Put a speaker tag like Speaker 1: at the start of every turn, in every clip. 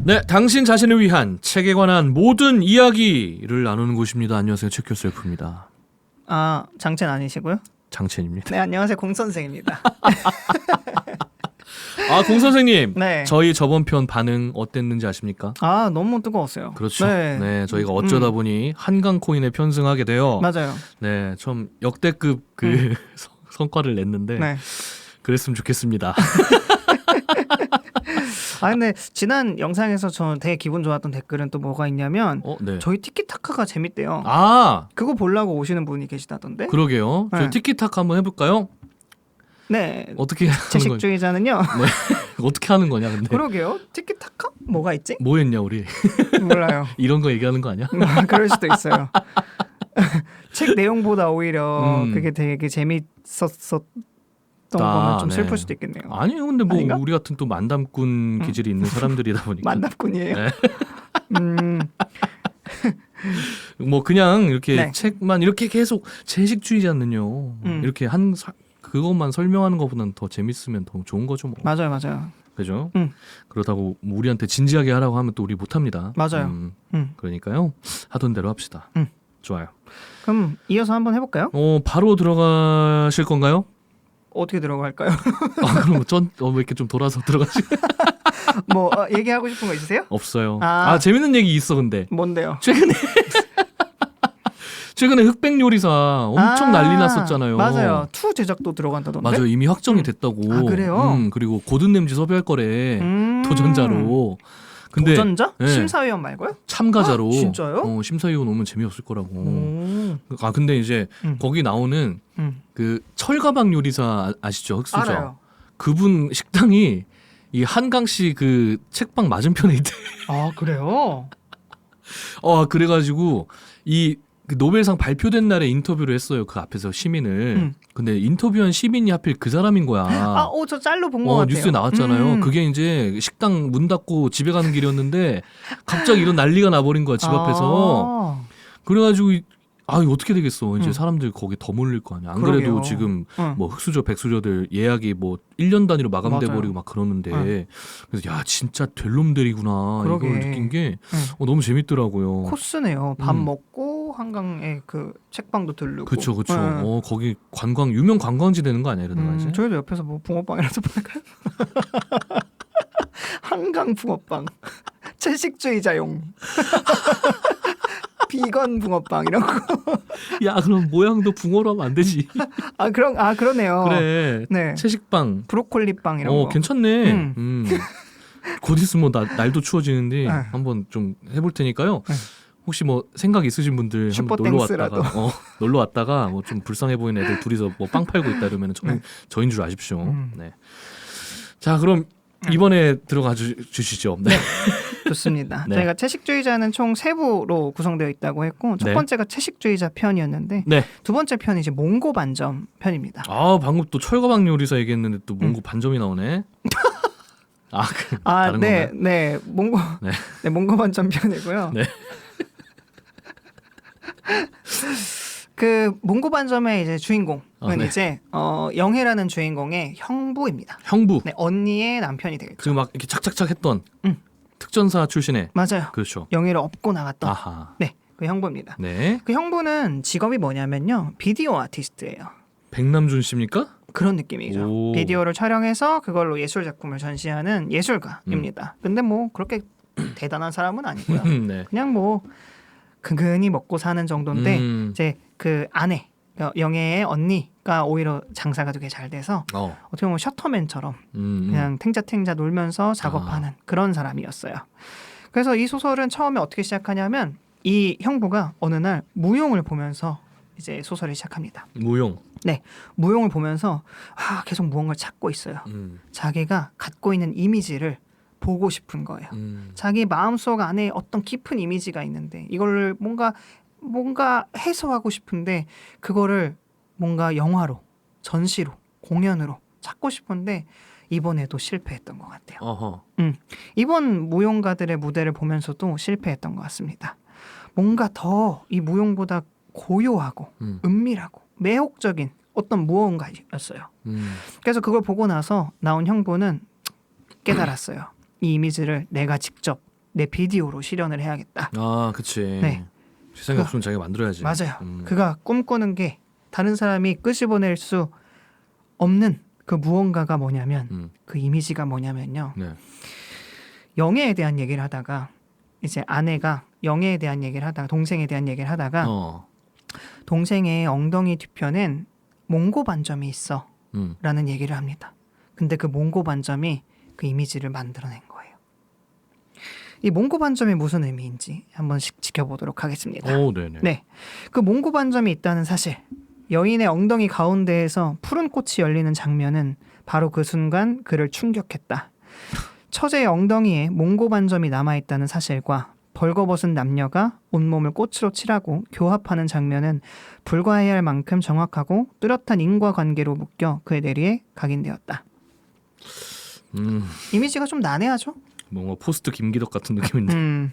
Speaker 1: 네, 당신 자신을 위한 책에 관한 모든 이야기를 나누는 곳입니다. 안녕하세요, 책교셀프입니다.
Speaker 2: 아, 장첸 아니시고요?
Speaker 1: 장첸입니다.
Speaker 2: 네, 안녕하세요, 공 선생입니다.
Speaker 1: 아, 공 선생님.
Speaker 2: 네.
Speaker 1: 저희 저번 편 반응 어땠는지 아십니까?
Speaker 2: 아, 너무 뜨거웠어요.
Speaker 1: 그렇죠.
Speaker 2: 네,
Speaker 1: 네, 저희가 어쩌다 보니 한강 코인에 편승하게 되어
Speaker 2: 맞아요.
Speaker 1: 네, 좀 역대급 그 성과를 냈는데
Speaker 2: 네.
Speaker 1: 그랬으면 좋겠습니다.
Speaker 2: 아, 근데 지난 영상에서 저 되게 기분 좋았던 댓글은 또 뭐가 있냐면
Speaker 1: 네.
Speaker 2: 저희 티키타카가 재밌대요.
Speaker 1: 아,
Speaker 2: 그거 보려고 오시는 분이 계시다던데.
Speaker 1: 그러게요.
Speaker 2: 네.
Speaker 1: 저희 티키타카 한번 해볼까요?
Speaker 2: 네.
Speaker 1: 어떻게 하는 거냐?
Speaker 2: 채식주의자는요.
Speaker 1: 네. 어떻게 하는 거냐, 근데?
Speaker 2: 그러게요. 티키타카? 뭐가 있지?
Speaker 1: 뭐 했냐, 우리?
Speaker 2: 몰라요.
Speaker 1: 이런 거 얘기하는 거 아니야?
Speaker 2: 그럴 수도 있어요. 책 내용보다 오히려 그게 되게 재밌었던 거면 좀
Speaker 1: 네.
Speaker 2: 슬플 수도 있겠네요.
Speaker 1: 아니요, 근데 뭐
Speaker 2: 아닌가?
Speaker 1: 우리 같은 또 만담꾼 기질이 있는 사람들이다 보니까
Speaker 2: 만납꾼이에요.
Speaker 1: 네. 뭐 그냥 이렇게
Speaker 2: 네.
Speaker 1: 책만 이렇게 계속 채식주의자는요. 이렇게 그것만 설명하는 것보다는 더 재밌으면 더 좋은 거죠, 뭐.
Speaker 2: 맞아요, 맞아요.
Speaker 1: 그죠?
Speaker 2: 음.
Speaker 1: 그렇다고 뭐 우리한테 진지하게 하라고 하면 또 우리 못합니다.
Speaker 2: 맞아요.
Speaker 1: 그러니까요. 하던 대로 합시다. 좋아요.
Speaker 2: 그럼 이어서 한번 해볼까요?
Speaker 1: 바로 들어가실 건가요?
Speaker 2: 어떻게 들어갈까요?
Speaker 1: 아, 그럼 왜 이렇게 좀 돌아서 들어가시?
Speaker 2: 뭐 얘기하고 싶은 거 있으세요?
Speaker 1: 없어요.
Speaker 2: 아.
Speaker 1: 재밌는 얘기 있어 근데.
Speaker 2: 뭔데요?
Speaker 1: 최근에 흑백 요리사 엄청 난리 났었잖아요.
Speaker 2: 맞아요. 2 제작도 들어간다던데.
Speaker 1: 맞아요. 이미 확정이 됐다고.
Speaker 2: 아, 그래요?
Speaker 1: 그리고 고든 램지 섭외할 거래. 도전자로. 근데
Speaker 2: 도전자?
Speaker 1: 네.
Speaker 2: 심사위원 말고요?
Speaker 1: 참가자로.
Speaker 2: 아, 진짜요?
Speaker 1: 심사위원 오면 재미없을 거라고.
Speaker 2: 오.
Speaker 1: 근데 이제 거기 나오는 그 철가방 요리사 아시죠? 흑수저.
Speaker 2: 알아요.
Speaker 1: 그분 식당이 이 한강씨 그 책방 맞은편에 있대.
Speaker 2: 아, 그래요?
Speaker 1: 그래가지고 그 노벨상 발표된 날에 인터뷰를 했어요. 그 앞에서 시민을. 근데 인터뷰한 시민이 하필 그 사람인 거야.
Speaker 2: 저 짤로 본 것 같아요.
Speaker 1: 뉴스에 나왔잖아요. 그게 이제 식당 문 닫고 집에 가는 길이었는데 갑자기 이런 난리가 나버린 거야. 집 앞에서. 그래가지고 이거 어떻게 되겠어. 이제 사람들 거기 더 몰릴 거 아니야. 안 그래도
Speaker 2: 그러게요.
Speaker 1: 지금 뭐 흑수저 백수저들 예약이 뭐 1년 단위로 마감돼
Speaker 2: 맞아요.
Speaker 1: 버리고 막 그러는데 그래서 야 진짜 될 놈들이구나.
Speaker 2: 그러게.
Speaker 1: 이걸 느낀 게 너무 재밌더라고요.
Speaker 2: 코스네요. 밥 먹고 한강에 그 책방도 들르고.
Speaker 1: 그쵸. 거기 유명 관광지 되는 거 아니야, 이러다가 이제?
Speaker 2: 저희도 옆에서 뭐 붕어빵이라도 팔까요? 한강 붕어빵. 채식주의자용. 비건 붕어빵 이런 거.
Speaker 1: 야, 그럼 모양도 붕어로 하면 안 되지.
Speaker 2: 그러네요.
Speaker 1: 그래.
Speaker 2: 네.
Speaker 1: 채식빵.
Speaker 2: 브로콜리빵 이런 거.
Speaker 1: 괜찮네. 곧 있으면 날도 추워지는데
Speaker 2: 네.
Speaker 1: 한번 좀 해볼 테니까요.
Speaker 2: 네.
Speaker 1: 혹시 뭐 생각 있으신 분들 한번
Speaker 2: 슈퍼땡스라도.
Speaker 1: 놀러 왔다가 뭐 좀 불쌍해 보이는 애들 둘이서 뭐 빵 팔고 있다 이러면 저인 줄 아십시오. 네. 자, 그럼 이번에 들어가 주시죠. 네.
Speaker 2: 좋습니다.
Speaker 1: 네.
Speaker 2: 저희가 채식주의자는 총 3부로 구성되어 있다고 했고 첫
Speaker 1: 네.
Speaker 2: 번째가 채식주의자 편이었는데
Speaker 1: 네.
Speaker 2: 두 번째 편이 이제 몽고 반점 편입니다.
Speaker 1: 방금 또 철거방 요리사 얘기했는데 또 몽고 반점이 나오네. 다른
Speaker 2: 네,
Speaker 1: 건가요?
Speaker 2: 네, 몽고,
Speaker 1: 네.
Speaker 2: 네, 몽고 반점 편이고요.
Speaker 1: 네.
Speaker 2: 그 몽고 반점의 이제 주인공은
Speaker 1: 네.
Speaker 2: 이제 영혜라는 주인공의 형부입니다.
Speaker 1: 형부.
Speaker 2: 네, 언니의 남편이 되겠죠.
Speaker 1: 그 막 이렇게 착착착 했던 특전사 출신의.
Speaker 2: 맞아요.
Speaker 1: 그렇죠.
Speaker 2: 영혜를 업고 나갔던
Speaker 1: 아하.
Speaker 2: 네, 그 형부입니다.
Speaker 1: 네.
Speaker 2: 그 형부는 직업이 뭐냐면요, 비디오 아티스트예요.
Speaker 1: 백남준 씨입니까?
Speaker 2: 그런 느낌이죠.
Speaker 1: 오.
Speaker 2: 비디오를 촬영해서 그걸로 예술 작품을 전시하는 예술가입니다. 근데 뭐 그렇게 대단한 사람은 아니고요.
Speaker 1: 네.
Speaker 2: 그냥 뭐 근근히 먹고 사는 정도인데 이제 그 아내 영애의 언니가 오히려 장사가 되게 잘 돼서 어떻게 보면 셔터맨처럼 그냥 탱자탱자 놀면서 작업하는 그런 사람이었어요. 그래서 이 소설은 처음에 어떻게 시작하냐면 이 형부가 어느 날 무용을 보면서 이제 소설을 시작합니다.
Speaker 1: 무용.
Speaker 2: 네, 무용을 보면서 계속 무언가를 찾고 있어요. 자기가 갖고 있는 이미지를 보고 싶은 거예요. 자기 마음속 안에 어떤 깊은 이미지가 있는데 이거를 뭔가 해소하고 싶은데 그거를 뭔가 영화로, 전시로, 공연으로 찾고 싶은데 이번에도 실패했던 것 같아요.
Speaker 1: 어허.
Speaker 2: 이번 무용가들의 무대를 보면서도 실패했던 것 같습니다. 뭔가 더 이 무용보다 고요하고 은밀하고 매혹적인 어떤 무언가였어요. 그래서 그걸 보고 나서 나온 형부는 깨달았어요. 이 이미지를 내가 직접 내 비디오로 실현을 해야겠다.
Speaker 1: 아, 그치.
Speaker 2: 네.
Speaker 1: 세상에
Speaker 2: 그-
Speaker 1: 없으면 자기가 만들어야지.
Speaker 2: 맞아요. 그가 꿈꾸는 게 다른 사람이 끄집어낼 수 없는 그 무언가가 뭐냐면 그 이미지가 뭐냐면요.
Speaker 1: 네.
Speaker 2: 영예에 대한 얘기를 하다가 이제 아내가 영예에 대한 얘기를 하다가 동생에 대한 얘기를 하다가 동생의 엉덩이 뒤편엔 몽고 반점이 있어 라는 얘기를 합니다. 근데 그 몽고 반점이 그 이미지를 만들어낸 거예요. 이 몽고 반점이 무슨 의미인지 한번씩 지켜보도록 하겠습니다.
Speaker 1: 오, 네네.
Speaker 2: 네, 그 몽고 반점이 있다는 사실, 여인의 엉덩이 가운데에서 푸른 꽃이 열리는 장면은 바로 그 순간 그를 충격했다. 처제의 엉덩이에 몽고 반점이 남아있다는 사실과 벌거벗은 남녀가 온몸을 꽃으로 칠하고 교합하는 장면은 불가해야 할 만큼 정확하고 뚜렷한 인과관계로 묶여 그의 뇌리에 각인되었다. 이미지가 좀 난해하죠?
Speaker 1: 뭔가 포스트 김기덕 같은 느낌인데.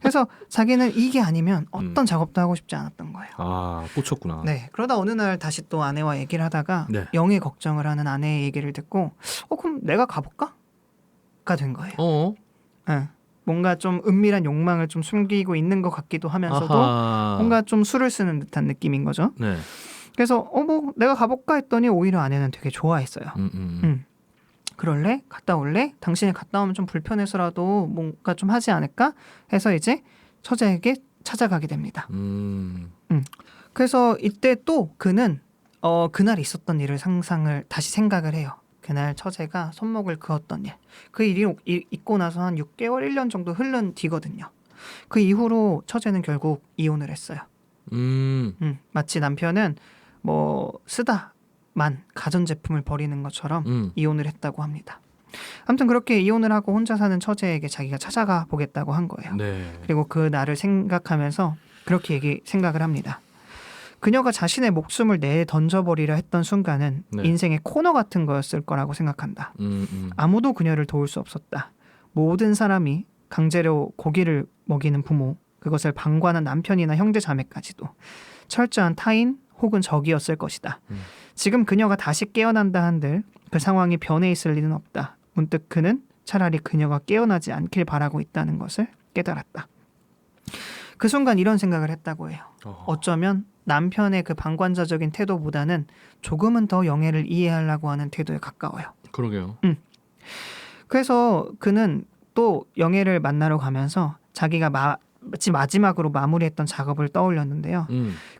Speaker 2: 그래서 자기는 이게 아니면 어떤 작업도 하고 싶지 않았던 거예요.
Speaker 1: 아, 꽂혔구나.
Speaker 2: 네, 그러다 어느 날 다시 또 아내와 얘기를 하다가
Speaker 1: 네.
Speaker 2: 영예 걱정을 하는 아내의 얘기를 듣고 그럼 내가 가볼까? 가 된 거예요. 네, 뭔가 좀 은밀한 욕망을 좀 숨기고 있는 것 같기도 하면서도
Speaker 1: 아하.
Speaker 2: 뭔가 좀 수를 쓰는 듯한 느낌인 거죠.
Speaker 1: 네.
Speaker 2: 그래서 뭐 내가 가볼까 했더니 오히려 아내는 되게 좋아했어요. 그럴래? 갔다 올래? 당신이 갔다 오면 좀 불편해서라도 뭔가 좀 하지 않을까? 해서 이제 처제에게 찾아가게 됩니다. 그래서 이때 또 그는 그날 있었던 일을 상상을 다시 생각을 해요. 그날 처제가 손목을 그었던 일. 그 일이 있고 나서 한 6개월, 1년 정도 흐른 뒤거든요. 그 이후로 처제는 결국 이혼을 했어요. 마치 남편은 뭐 쓰다만 가전제품을 버리는 것처럼 이혼을 했다고 합니다. 아무튼 그렇게 이혼을 하고 혼자 사는 처제에게 자기가 찾아가 보겠다고 한 거예요.
Speaker 1: 네.
Speaker 2: 그리고 그 날을 생각하면서 그렇게 생각을 합니다. 그녀가 자신의 목숨을 내던져버리려 했던 순간은
Speaker 1: 네.
Speaker 2: 인생의 코너 같은 거였을 거라고 생각한다. 아무도 그녀를 도울 수 없었다. 모든 사람이 강제로 고기를 먹이는 부모, 그것을 방관한 남편이나 형제 자매까지도 철저한 타인 혹은 적이었을 것이다. 지금 그녀가 다시 깨어난다 한들 그 상황이 변해 있을 리는 없다. 문득 그는 차라리 그녀가 깨어나지 않길 바라고 있다는 것을 깨달았다. 그 순간 이런 생각을 했다고 해요. 어쩌면 남편의 그 방관자적인 태도보다는 조금은 더 영예를 이해하려고 하는 태도에 가까워요.
Speaker 1: 그러게요.
Speaker 2: 그래서 그는 또 영예를 만나러 가면서 자기가 마지막으로 마무리했던 작업을 떠올렸는데요.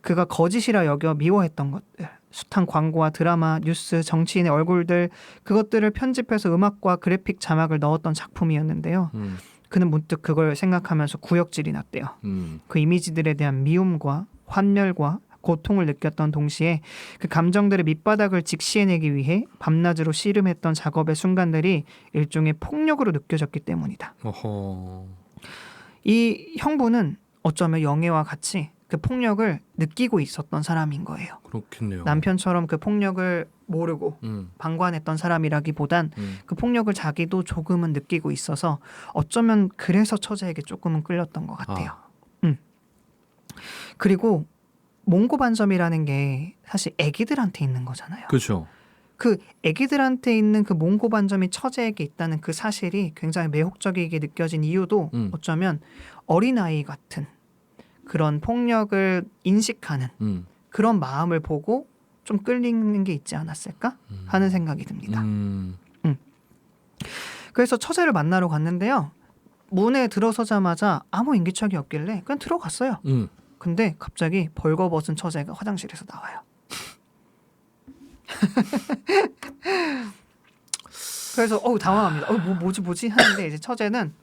Speaker 2: 그가 거짓이라 여겨 미워했던 것들, 숱한 광고와 드라마, 뉴스, 정치인의 얼굴들, 그것들을 편집해서 음악과 그래픽 자막을 넣었던 작품이었는데요. 그는 문득 그걸 생각하면서 구역질이 났대요. 그 이미지들에 대한 미움과 환멸과 고통을 느꼈던 동시에 그 감정들의 밑바닥을 직시해내기 위해 밤낮으로 씨름했던 작업의 순간들이 일종의 폭력으로 느껴졌기 때문이다.
Speaker 1: 어허.
Speaker 2: 이 형부는 어쩌면 영예와 같이 그 폭력을 느끼고 있었던 사람인 거예요.
Speaker 1: 그렇겠네요.
Speaker 2: 남편처럼 그 폭력을 모르고 방관했던 사람이라기보단 그 폭력을 자기도 조금은 느끼고 있어서 어쩌면 그래서 처제에게 조금은 끌렸던 것 같아요. 그리고 몽고 반점이라는 게 사실 애기들한테 있는 거잖아요.
Speaker 1: 그렇죠.
Speaker 2: 그 애기들한테 있는 그 몽고 반점이 처제에게 있다는 그 사실이 굉장히 매혹적이게 느껴진 이유도 어쩌면 어린아이 같은 그런 폭력을 인식하는 그런 마음을 보고 좀 끌리는 게 있지 않았을까 하는 생각이 듭니다. 그래서 처제를 만나러 갔는데요. 문에 들어서자마자 아무 인기척이 없길래 그냥 들어갔어요. 근데 갑자기 벌거벗은 처제가 화장실에서 나와요. 그래서 당황합니다. 뭐지 하는데 이제 처제는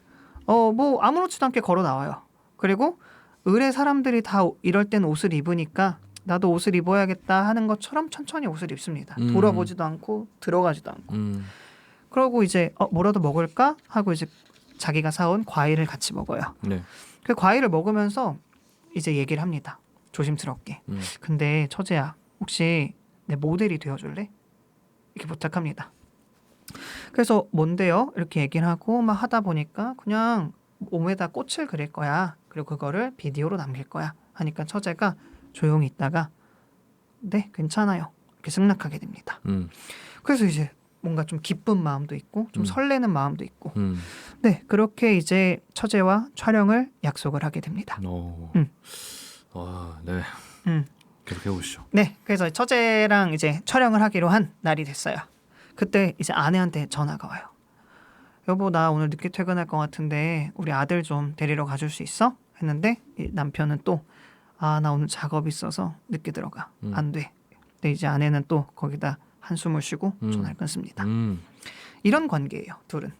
Speaker 2: 뭐 아무렇지도 않게 걸어 나와요. 그리고 을의 사람들이 다 이럴 땐 옷을 입으니까 나도 옷을 입어야겠다 하는 것처럼 천천히 옷을 입습니다. 돌아보지도 않고 들어가지도 않고. 그러고 이제 뭐라도 먹을까 하고 이제 자기가 사온 과일을 같이 먹어요.
Speaker 1: 네.
Speaker 2: 그 과일을 먹으면서 이제 얘기를 합니다. 조심스럽게. 근데 처제야, 혹시 내 모델이 되어줄래? 이렇게 부탁합니다. 그래서 뭔데요? 이렇게 얘기를 하고 막 하다 보니까 그냥 몸에다 꽃을 그릴 거야. 그리고 그거를 비디오로 남길 거야. 하니까 처제가 조용히 있다가 네, 괜찮아요. 이렇게 승낙하게 됩니다. 그래서 이제 뭔가 좀 기쁜 마음도 있고 좀 설레는 마음도 있고 네 그렇게 이제 처제와 촬영을 약속을 하게 됩니다.
Speaker 1: 네. 계속 해보시죠.
Speaker 2: 네, 그래서 처제랑 이제 촬영을 하기로 한 날이 됐어요. 그때 이제 아내한테 전화가 와요. 여보, 나 오늘 늦게 퇴근할 것 같은데 우리 아들 좀 데리러 가줄 수 있어? 했는데 이 남편은 또 나 오늘 작업 있어서 늦게 들어가. 안 돼. 근데 이제 아내는 또 거기다 한숨을 쉬고 전화를 끊습니다. 이런 관계예요, 둘은.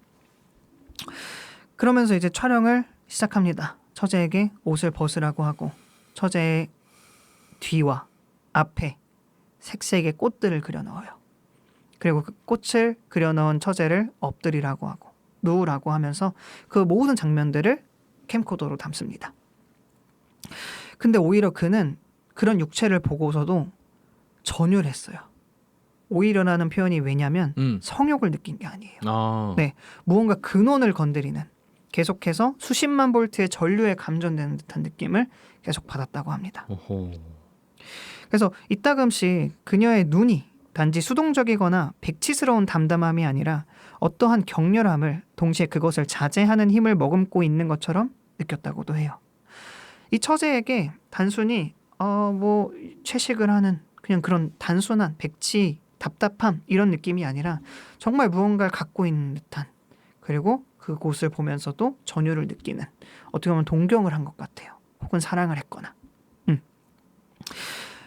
Speaker 2: 그러면서 이제 촬영을 시작합니다. 처제에게 옷을 벗으라고 하고 처제의 뒤와 앞에 색색의 꽃들을 그려 넣어요. 그리고 그 꽃을 그려 넣은 처제를 엎드리라고 하고 누우라고 하면서 그 모든 장면들을 캠코더로 담습니다. 근데 오히려 그는 그런 육체를 보고서도 전율 했어요. 오히려라는 표현이 왜냐면 성욕을 느낀 게 아니에요. 네, 무언가 근원을 건드리는 계속해서 수십만 볼트의 전류에 감전되는 듯한 느낌을 계속 받았다고 합니다. 그래서 이따금씩 그녀의 눈이 단지 수동적이거나 백치스러운 담담함이 아니라 어떠한 격렬함을 동시에 그것을 자제하는 힘을 머금고 있는 것처럼 느꼈다고도 해요. 이 처제에게 단순히 뭐 채식을 하는 그냥 그런 단순한 백치, 답답함 이런 느낌이 아니라 정말 무언가를 갖고 있는 듯한 그리고 그곳을 보면서도 전율을 느끼는 어떻게 보면 동경을 한 것 같아요. 혹은 사랑을 했거나.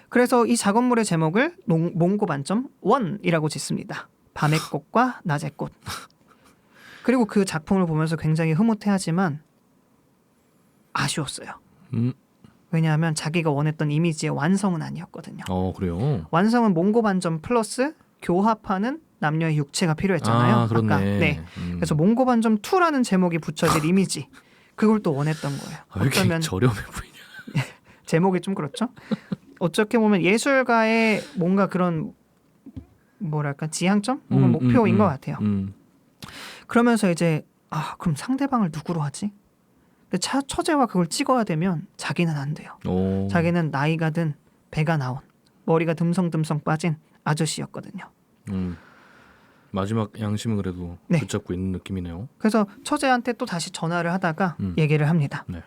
Speaker 2: 그래서 이 작업물의 제목을 몽고 반점 1이라고 짓습니다. 밤의 꽃과 낮의 꽃. 그리고 그 작품을 보면서 굉장히 흐뭇해하지만 아쉬웠어요. 왜냐하면 자기가 원했던 이미지의 완성은 아니었거든요.
Speaker 1: 그래요?
Speaker 2: 완성은 몽고 반점 플러스 교합하는 남녀의 육체가 필요했잖아요.
Speaker 1: 그렇네.
Speaker 2: 아까. 네. 그래서 몽고 반점 2라는 제목이 붙여질 이미지 그걸 또 원했던 거예요.
Speaker 1: 왜 이렇게 저렴해 보이냐.
Speaker 2: 제목이 좀 그렇죠. 어떻게 보면 예술가의 뭔가 그런 뭐랄까 지향점, 뭔가 목표인 것 같아요. 그러면서 이제 그럼 상대방을 누구로 하지? 근데 처제와 그걸 찍어야 되면 자기는 안 돼요. 자기는 나이가 든 배가 나온 머리가 듬성듬성 빠진 아저씨였거든요.
Speaker 1: 마지막 양심은 그래도
Speaker 2: 네.
Speaker 1: 붙잡고 있는 느낌이네요.
Speaker 2: 그래서 처제한테 또 다시 전화를 하다가 얘기를 합니다.
Speaker 1: 네.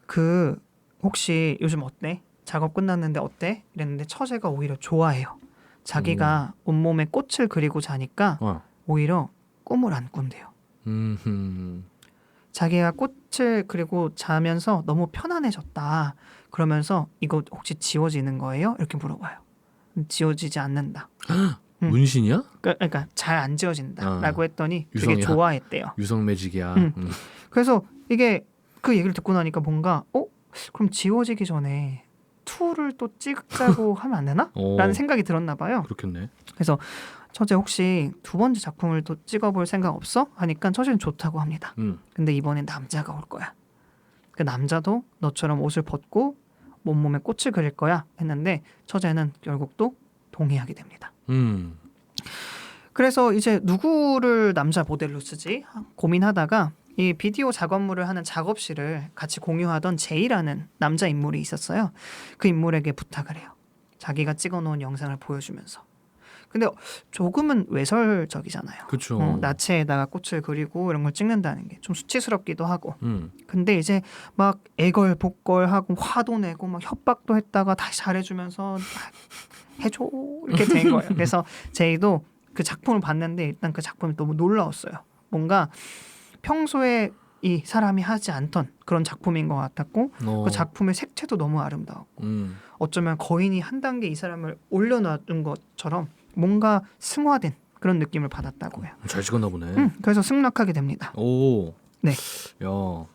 Speaker 2: 그 혹시 요즘 어때? 작업 끝났는데 어때? 이랬는데 처제가 오히려 좋아해요. 자기가 온몸에 꽃을 그리고 자니까 오히려 꿈을 안 꾼대요. 자기가 꽃을 그리고 자면서 너무 편안해졌다. 그러면서 이거 혹시 지워지는 거예요? 이렇게 물어봐요. 지워지지 않는다.
Speaker 1: 문신이야?
Speaker 2: 그러니까 잘 안 지워진다라고 했더니 되게
Speaker 1: 유성이야?
Speaker 2: 좋아했대요.
Speaker 1: 유성 매직이야.
Speaker 2: 그래서 이게 그 얘기를 듣고 나니까 뭔가 그럼 지워지기 전에 툴을 또 찍자고 하면 안 되나? 라는 생각이 들었나 봐요.
Speaker 1: 그렇겠네.
Speaker 2: 그래서 처제 혹시 두 번째 작품을 또 찍어볼 생각 없어? 하니까 처제는 좋다고 합니다. 근데 이번엔 남자가 올 거야. 그 남자도 너처럼 옷을 벗고 온몸에 꽃을 그릴 거야 했는데 처제는 결국 또 동의하게 됩니다. 그래서 이제 누구를 남자 모델로 쓰지 고민하다가 이 비디오 작업물을 하는 작업실을 같이 공유하던 제이라는 남자 인물이 있었어요. 그 인물에게 부탁을 해요. 자기가 찍어놓은 영상을 보여주면서. 근데 조금은 외설적이잖아요.
Speaker 1: 그렇죠.
Speaker 2: 나체에다가 꽃을 그리고 이런 걸 찍는다는 게 좀 수치스럽기도 하고. 근데 이제 막 애걸복걸하고 화도 내고 막 협박도 했다가 다시 잘해주면서 해줘 이렇게 된 거예요. 그래서 제이도 그 작품을 봤는데 일단 그 작품이 너무 놀라웠어요. 뭔가 평소에 이 사람이 하지 않던 그런 작품인 것 같았고 그 작품의 색채도 너무 아름다웠고 어쩌면 거인이 한 단계 이 사람을 올려놔준 것처럼 뭔가 승화된 그런 느낌을 받았다고 해요.
Speaker 1: 잘 찍었나 보네.
Speaker 2: 그래서 승낙하게 됩니다. 네.
Speaker 1: 야.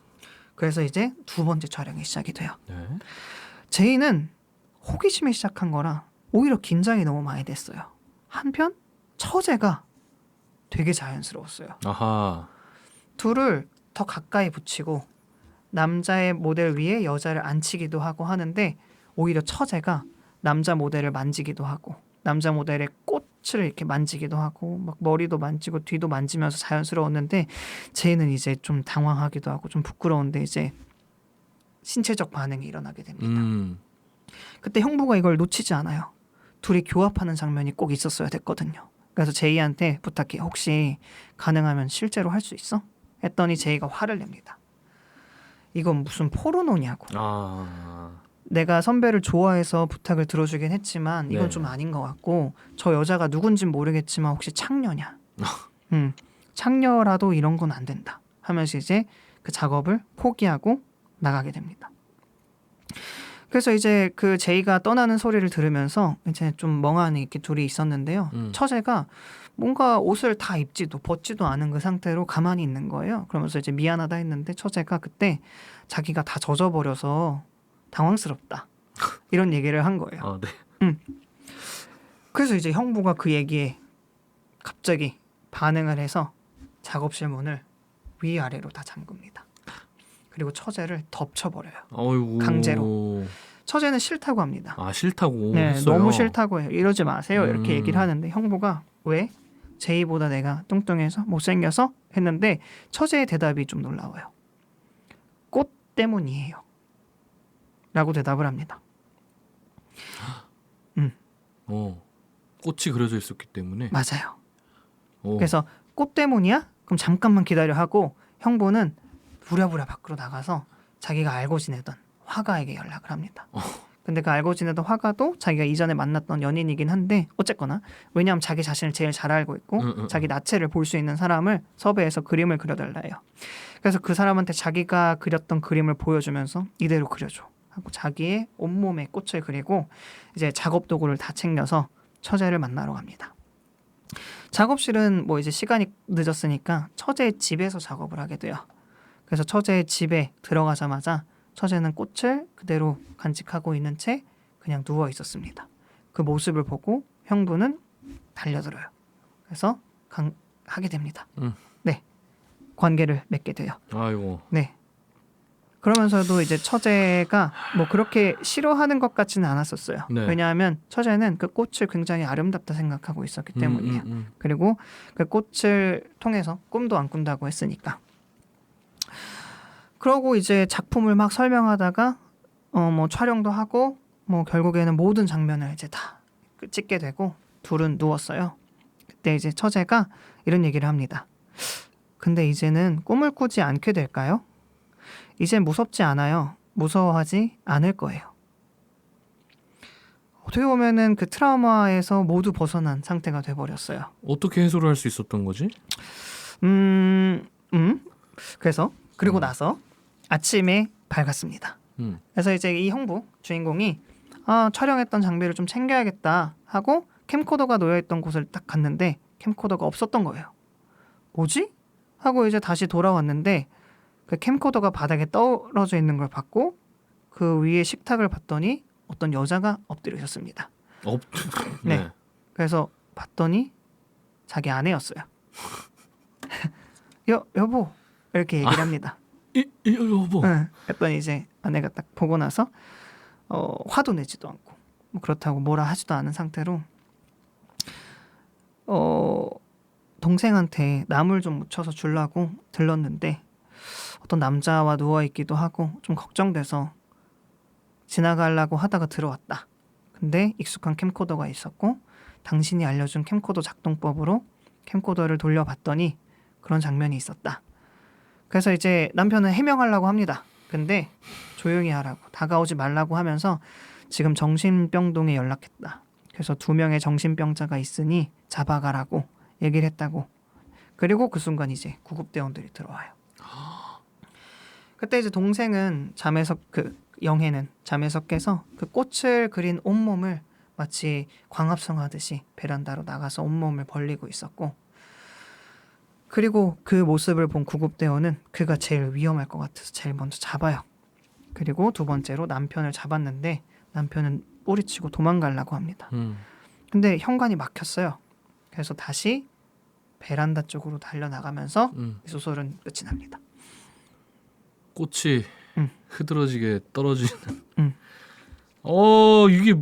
Speaker 2: 그래서 이제 두 번째 촬영이 시작이 돼요.
Speaker 1: 네.
Speaker 2: 제이는 호기심에 시작한 거라 오히려 긴장이 너무 많이 됐어요. 한편 처제가 되게 자연스러웠어요.
Speaker 1: 아하.
Speaker 2: 둘을 더 가까이 붙이고 남자의 모델 위에 여자를 앉히기도 하고 하는데 오히려 처제가 남자 모델을 만지기도 하고 남자 모델의 꽃을 이렇게 만지기도 하고 막 머리도 만지고 뒤도 만지면서 자연스러웠는데 제이는 이제 좀 당황하기도 하고 좀 부끄러운데 이제 신체적 반응이 일어나게 됩니다. 그때 형부가 이걸 놓치지 않아요. 둘이 교합하는 장면이 꼭 있었어야 됐거든요. 그래서 제이한테 부탁해. 혹시 가능하면 실제로 할 수 있어? 했더니 제이가 화를 냅니다. 이건 무슨 포르노냐고. 내가 선배를 좋아해서 부탁을 들어주긴 했지만 이건
Speaker 1: 네.
Speaker 2: 좀 아닌 것 같고 저 여자가 누군진 모르겠지만 혹시 창녀냐? 창녀라도 이런 건 안 된다 하면서 이제 그 작업을 포기하고 나가게 됩니다. 그래서 이제 그 제이가 떠나는 소리를 들으면서 이제 좀 멍하니 이렇게 둘이 있었는데요. 처제가 뭔가 옷을 다 입지도 벗지도 않은 그 상태로 가만히 있는 거예요. 그러면서 이제 미안하다 했는데 처제가 그때 자기가 다 젖어버려서 당황스럽다 이런 얘기를 한 거예요.
Speaker 1: 네.
Speaker 2: 그래서 이제 형부가 그 얘기에 갑자기 반응을 해서 작업실 문을 위아래로 다 잠급니다. 그리고 처제를 덮쳐버려요.
Speaker 1: 어이구.
Speaker 2: 강제로. 처제는 싫다고 합니다.
Speaker 1: 싫다고
Speaker 2: 네,
Speaker 1: 했어요.
Speaker 2: 너무 싫다고 해요. 이러지 마세요. 이렇게 얘기를 하는데 형부가 왜? 제이보다 내가 뚱뚱해서 못생겨서? 했는데 처제의 대답이 좀 놀라워요. 꽃 때문이에요. 라고 대답을 합니다.
Speaker 1: 꽃이 그려져 있었기 때문에.
Speaker 2: 맞아요. 그래서 꽃 때문이야? 그럼 잠깐만 기다려 하고 형부는 부랴부랴 밖으로 나가서 자기가 알고 지내던 화가에게 연락을 합니다. 근데 그 알고 지내던 화가도 자기가 이전에 만났던 연인이긴 한데 어쨌거나 왜냐하면 자기 자신을 제일 잘 알고 있고 자기 나체를 볼 수 있는 사람을 섭외해서 그림을 그려달라 해요. 그래서 그 사람한테 자기가 그렸던 그림을 보여주면서 이대로 그려줘 하고 자기의 온몸에 꽃을 그리고 이제 작업 도구를 다 챙겨서 처제를 만나러 갑니다. 작업실은 뭐 이제 시간이 늦었으니까 처제의 집에서 작업을 하게 돼요. 그래서 처제의 집에 들어가자마자 처제는 꽃을 그대로 간직하고 있는 채 그냥 누워 있었습니다. 그 모습을 보고 형부는 달려들어요. 그래서 하게 됩니다. 네, 관계를 맺게 돼요.
Speaker 1: 아이고.
Speaker 2: 네. 그러면서도 이제 처제가 뭐 그렇게 싫어하는 것 같지는 않았었어요.
Speaker 1: 네.
Speaker 2: 왜냐하면 처제는 그 꽃을 굉장히 아름답다 생각하고 있었기 때문이에요. 그리고 그 꽃을 통해서 꿈도 안 꾼다고 했으니까. 그러고 이제 작품을 막 설명하다가 뭐 촬영도 하고 뭐 결국에는 모든 장면을 이제 다 찍게 되고 둘은 누웠어요. 그때 이제 처제가 이런 얘기를 합니다. 근데 이제는 꿈을 꾸지 않게 될까요? 이제 무섭지 않아요. 무서워하지 않을 거예요. 어떻게 보면은 그 트라우마에서 모두 벗어난 상태가 돼버렸어요.
Speaker 1: 어떻게 해소를 할 수 있었던 거지?
Speaker 2: 그래서 그리고 나서 아침에 밝았습니다. 그래서 이제 이 형부 주인공이 촬영했던 장비를 좀 챙겨야겠다 하고 캠코더가 놓여있던 곳을 딱 갔는데 캠코더가 없었던 거예요. 뭐지? 하고 이제 다시 돌아왔는데 그 캠코더가 바닥에 떨어져 있는 걸 봤고 그 위에 식탁을 봤더니 어떤 여자가 엎드려 있었습니다. 네. 그래서 봤더니 자기 아내였어요. 여보 이렇게 얘기를 합니다.
Speaker 1: 여보.
Speaker 2: 했더니 이제 아내가 딱 보고 나서 화도 내지도 않고 뭐 그렇다고 뭐라 하지도 않은 상태로 동생한테 나물 좀 묻혀서 주려고 들렀는데 어떤 남자와 누워있기도 하고 좀 걱정돼서 지나가려고 하다가 들어왔다. 근데 익숙한 캠코더가 있었고 당신이 알려준 캠코더 작동법으로 캠코더를 돌려봤더니 그런 장면이 있었다. 그래서 이제 남편은 해명하려고 합니다. 근데 조용히 하라고 다가오지 말라고 하면서 지금 정신병동에 연락했다. 그래서 2명의 정신병자가 있으니 잡아가라고 얘기를 했다고. 그리고 그 순간 이제 구급대원들이 들어와요. 그때 이제 동생은 잠에서 영혜는 잠에서 깨서 그 꽃을 그린 온몸을 마치 광합성하듯이 베란다로 나가서 온몸을 벌리고 있었고 그리고 그 모습을 본 구급대원은 그가 제일 위험할 것 같아서 제일 먼저 잡아요. 그리고 2번째로 남편을 잡았는데 남편은 뿌리치고 도망가려고 합니다. 근데 현관이 막혔어요. 그래서 다시 베란다 쪽으로 달려나가면서 이 소설은 끝이 납니다.
Speaker 1: 꽃이 흐드러지게 떨어지는. 이게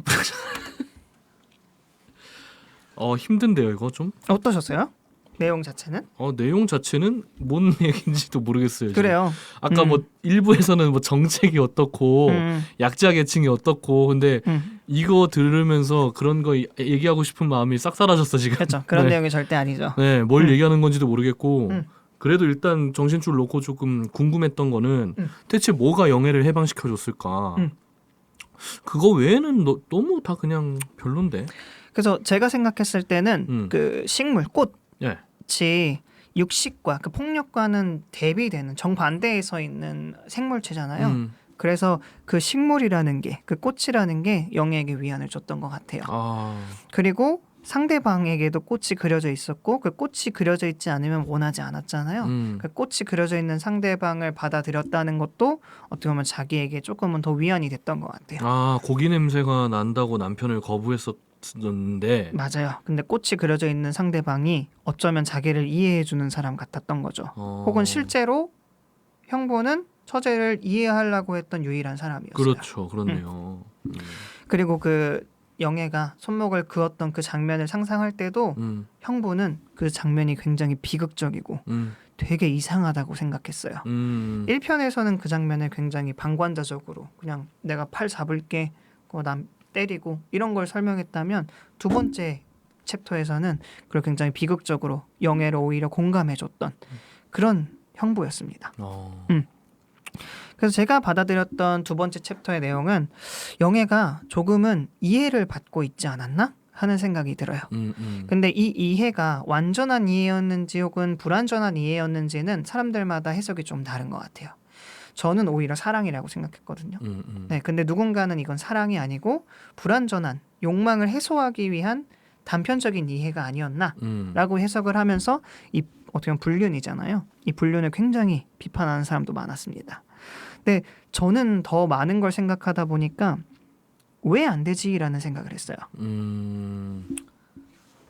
Speaker 1: 힘든데요, 이거 좀?
Speaker 2: 어떠셨어요? 내용 자체는?
Speaker 1: 내용 자체는 뭔 얘기인지도 모르겠어요. 지금.
Speaker 2: 그래요.
Speaker 1: 아까 뭐 일부에서는 뭐 정책이 어떻고 약자 계층이 어떻고 근데 이거 들으면서 그런 거 얘기하고 싶은 마음이 싹 사라졌어 지금.
Speaker 2: 그렇죠. 그런
Speaker 1: 네.
Speaker 2: 내용이 절대 아니죠.
Speaker 1: 네, 뭘 얘기하는 건지도 모르겠고
Speaker 2: 그래도
Speaker 1: 그래도 일단 정신줄 놓고 조금 궁금했던 거는 대체 뭐가 영애를 해방시켜줬을까. 그거 외에는 너무 다 그냥 별론데.
Speaker 2: 그래서 제가 생각했을 때는 그 식물, 꽃이
Speaker 1: 예.
Speaker 2: 육식과 그 폭력과는 대비되는 정반대에 서 있는 생물체잖아요. 그래서 그 식물이라는 게, 그 꽃이라는 게 영애에게 위안을 줬던 것 같아요. 그리고 상대방에게도 꽃이 그려져 있었고 그 꽃이 그려져 있지 않으면 원하지 않았잖아요. 그 꽃이 그려져 있는 상대방을 받아들였다는 것도 어떻게 보면 자기에게 조금은 더 위안이 됐던 것 같아요.
Speaker 1: 고기 냄새가 난다고 남편을 거부했었는데
Speaker 2: 맞아요. 근데 꽃이 그려져 있는 상대방이 어쩌면 자기를 이해해주는 사람 같았던 거죠. 혹은 실제로 형부는 처제를 이해하려고 했던 유일한 사람이었어요.
Speaker 1: 그렇죠. 그렇네요.
Speaker 2: 그리고 그 영애가 손목을 그었던 그 장면을 상상할 때도 형부는 그 장면이 굉장히 비극적이고 되게 이상하다고 생각했어요. 1편에서는 그 장면을 굉장히 방관자적으로 그냥 내가 팔 잡을게, 남 때리고 이런 걸 설명했다면 두 번째 챕터에서는 그걸 굉장히 비극적으로 영애를 오히려 공감해줬던 그런 형부였습니다. 그래서 제가 받아들였던 두 번째 챕터의 내용은 영애가 조금은 이해를 받고 있지 않았나 하는 생각이 들어요. 근데 이 이해가 완전한 이해였는지 혹은 불완전한 이해였는지는 사람들마다 해석이 좀 다른 것 같아요. 저는 오히려 사랑이라고 생각했거든요. 네, 근데 누군가는 이건 사랑이 아니고 불완전한 욕망을 해소하기 위한 단편적인 이해가 아니었나라고 해석을 하면서 이 어떻게 보면 불륜이잖아요. 이 불륜을 굉장히 비판하는 사람도 많았습니다. 근데 저는 더 많은 걸 생각하다 보니까 왜 안 되지라는 생각을 했어요.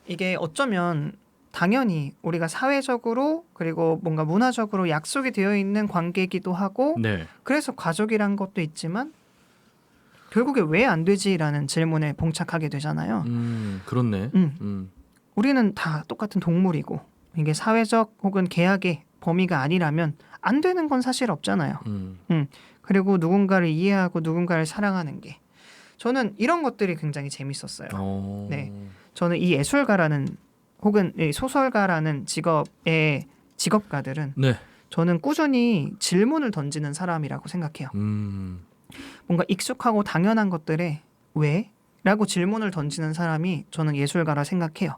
Speaker 2: 이게 어쩌면 당연히 우리가 사회적으로 그리고 뭔가 문화적으로 약속이 되어 있는 관계이기도 하고
Speaker 1: 네.
Speaker 2: 그래서 가족이란 것도 있지만 결국에 왜 안 되지라는 질문에 봉착하게 되잖아요.
Speaker 1: 그렇네.
Speaker 2: 우리는 다 똑같은 동물이고 이게 사회적 혹은 계약의 범위가 아니라면 안 되는 건 사실 없잖아요. 그리고 누군가를 이해하고 누군가를 사랑하는 게 저는 이런 것들이 굉장히 재밌었어요. 네, 저는 이 예술가라는 혹은 이 소설가라는 직업의 직업가들은
Speaker 1: 네.
Speaker 2: 저는 꾸준히 질문을 던지는 사람이라고 생각해요. 뭔가 익숙하고 당연한 것들에 왜? 라고 질문을 던지는 사람이 저는 예술가라 생각해요.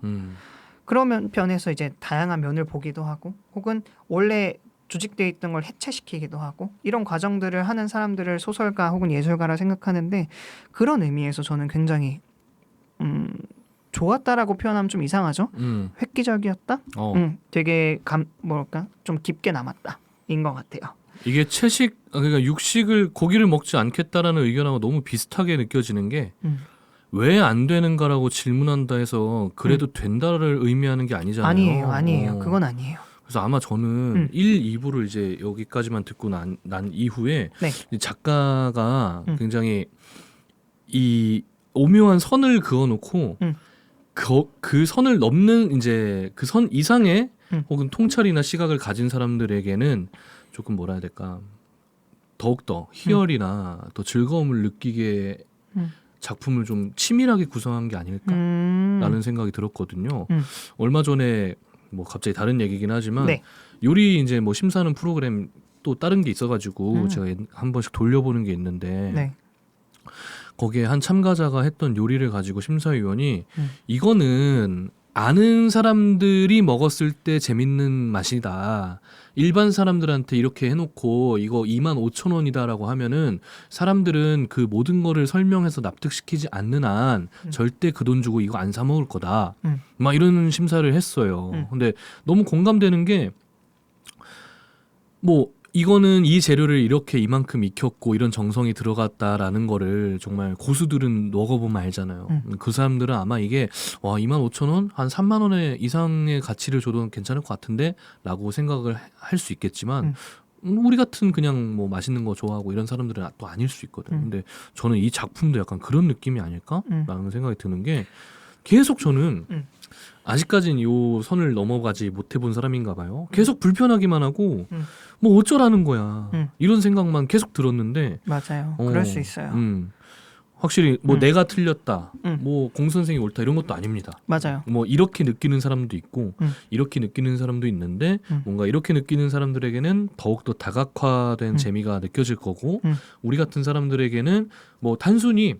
Speaker 2: 그러면 편에서 이제 다양한 면을 보기도 하고 혹은 원래 조직되어 있던 걸 해체시키기도 하고 이런 과정들을 하는 사람들을 소설가 혹은 예술가라 생각하는데 그런 의미에서 저는 굉장히 좋았다라고 표현하면 좀 이상하죠. 획기적이었다. 되게 좀 깊게 남았다. 인 것 같아요.
Speaker 1: 이게 그러니까 육식을 고기를 먹지 않겠다라는 의견하고 너무 비슷하게 느껴지는 게 왜 안 되는가라고 질문한다 해서 그래도 된다를 의미하는 게 아니잖아요.
Speaker 2: 아니에요. 그건 아니에요.
Speaker 1: 그래서 아마 저는 1, 2부를 이제 여기까지만 듣고 난 이후에
Speaker 2: 네.
Speaker 1: 작가가 굉장히 이 오묘한 선을 그어놓고 그 선을 넘는 이제 그 선 이상의 혹은 통찰이나 시각을 가진 사람들에게는 조금 뭐라 해야 될까 더욱더 희열이나 더 즐거움을 느끼게 작품을 좀 치밀하게 구성한 게 아닐까라는 생각이 들었거든요. 얼마 전에 뭐 갑자기 다른 얘기긴 하지만
Speaker 2: 네.
Speaker 1: 요리 이제 뭐 심사하는 프로그램 또 다른 게 있어가지고 제가 한 번씩 돌려보는 게 있는데
Speaker 2: 네.
Speaker 1: 거기에 한 참가자가 했던 요리를 가지고 심사위원이 이거는 아는 사람들이 먹었을 때 재밌는 맛이다. 일반 사람들한테 이렇게 해놓고 이거 25,000원이다라고 하면은 사람들은 그 모든 거를 설명해서 납득시키지 않는 한 절대 그 돈 주고 이거 안 사 먹을 거다. 막 이런 심사를 했어요. 근데 너무 공감되는 게 뭐 이거는 이 재료를 이렇게 이만큼 익혔고 이런 정성이 들어갔다라는 거를 정말 고수들은 먹어보면 알잖아요. 그 사람들은 아마 이게 와 25,000원? 한 3만 원의 이상의 가치를 줘도 괜찮을 것 같은데 라고 생각을 할 수 있겠지만 우리 같은 그냥 뭐 맛있는 거 좋아하고 이런 사람들은 또 아닐 수 있거든요. 근데 저는 이 작품도 약간 그런 느낌이 아닐까라는 생각이 드는 게 계속 저는
Speaker 2: 음.
Speaker 1: 아직까지는 요 선을 넘어가지 못해본 사람인가 봐요. 계속 불편하기만 하고
Speaker 2: 음.
Speaker 1: 뭐 어쩌라는 거야.
Speaker 2: 음.
Speaker 1: 이런 생각만 계속 들었는데
Speaker 2: 맞아요. 그럴 수 있어요.
Speaker 1: 확실히 뭐 내가 틀렸다,
Speaker 2: 음.
Speaker 1: 뭐 공 선생이 옳다 이런 것도 아닙니다.
Speaker 2: 맞아요.
Speaker 1: 뭐 이렇게 느끼는 사람도 있고
Speaker 2: 음.
Speaker 1: 이렇게 느끼는 사람도 있는데 뭔가 이렇게 느끼는 사람들에게는 더욱더 다각화된 재미가 느껴질 거고 우리 같은 사람들에게는 뭐 단순히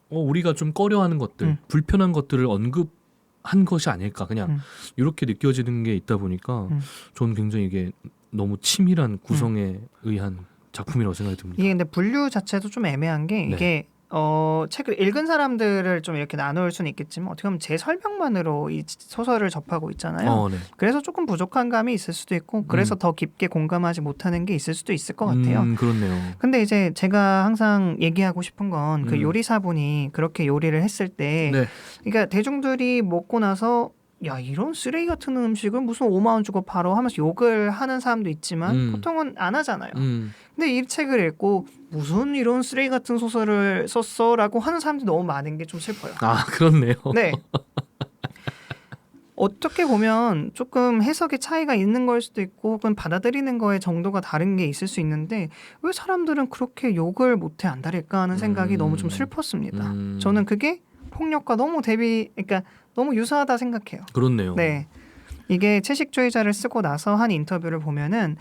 Speaker 1: 우리가 좀 꺼려하는 것들, 불편한 것들을 언급한 것이 아닐까 그냥 이렇게 느껴지는 게 있다 보니까 저는 굉장히 이게 너무 치밀한 구성에 의한 작품이라고 생각이 듭니다.
Speaker 2: 이게 근데 분류 자체도 좀 애매한 게
Speaker 1: 네.
Speaker 2: 이게 책을 읽은 사람들을 좀 이렇게 나눌 수는 있겠지만 어떻게 보면 제 설명만으로 이 소설을 접하고 있잖아요.
Speaker 1: 네.
Speaker 2: 그래서 조금 부족한 감이 있을 수도 있고 그래서 더 깊게 공감하지 못하는 게 있을 수도 있을 것 같아요.
Speaker 1: 그렇네요.
Speaker 2: 근데 이제 제가 항상 얘기하고 싶은 건 그 요리사분이 그렇게 요리를 했을 때
Speaker 1: 네.
Speaker 2: 그러니까 대중들이 먹고 나서 야 이런 쓰레기 같은 음식을 무슨 5만 원 주고 팔어 하면서 욕을 하는 사람도 있지만 보통은 안 하잖아요. 근데 이 책을 읽고 무슨 이런 쓰레기 같은 소설을 썼어라고 하는 사람들이 너무 많은 게 좀 슬퍼요.
Speaker 1: 아 그렇네요.
Speaker 2: 네. 어떻게 보면 조금 해석의 차이가 있는 걸 수도 있고 혹은 받아들이는 거의 정도가 다른 게 있을 수 있는데 왜 사람들은 그렇게 욕을 못해 안달릴까 하는 생각이 너무 좀 슬펐습니다. 저는 그게 폭력과 너무 그러니까 너무 유사하다 생각해요.
Speaker 1: 그렇네요.
Speaker 2: 네. 이게 채식주의자를 쓰고 나서 한 인터뷰를 보면은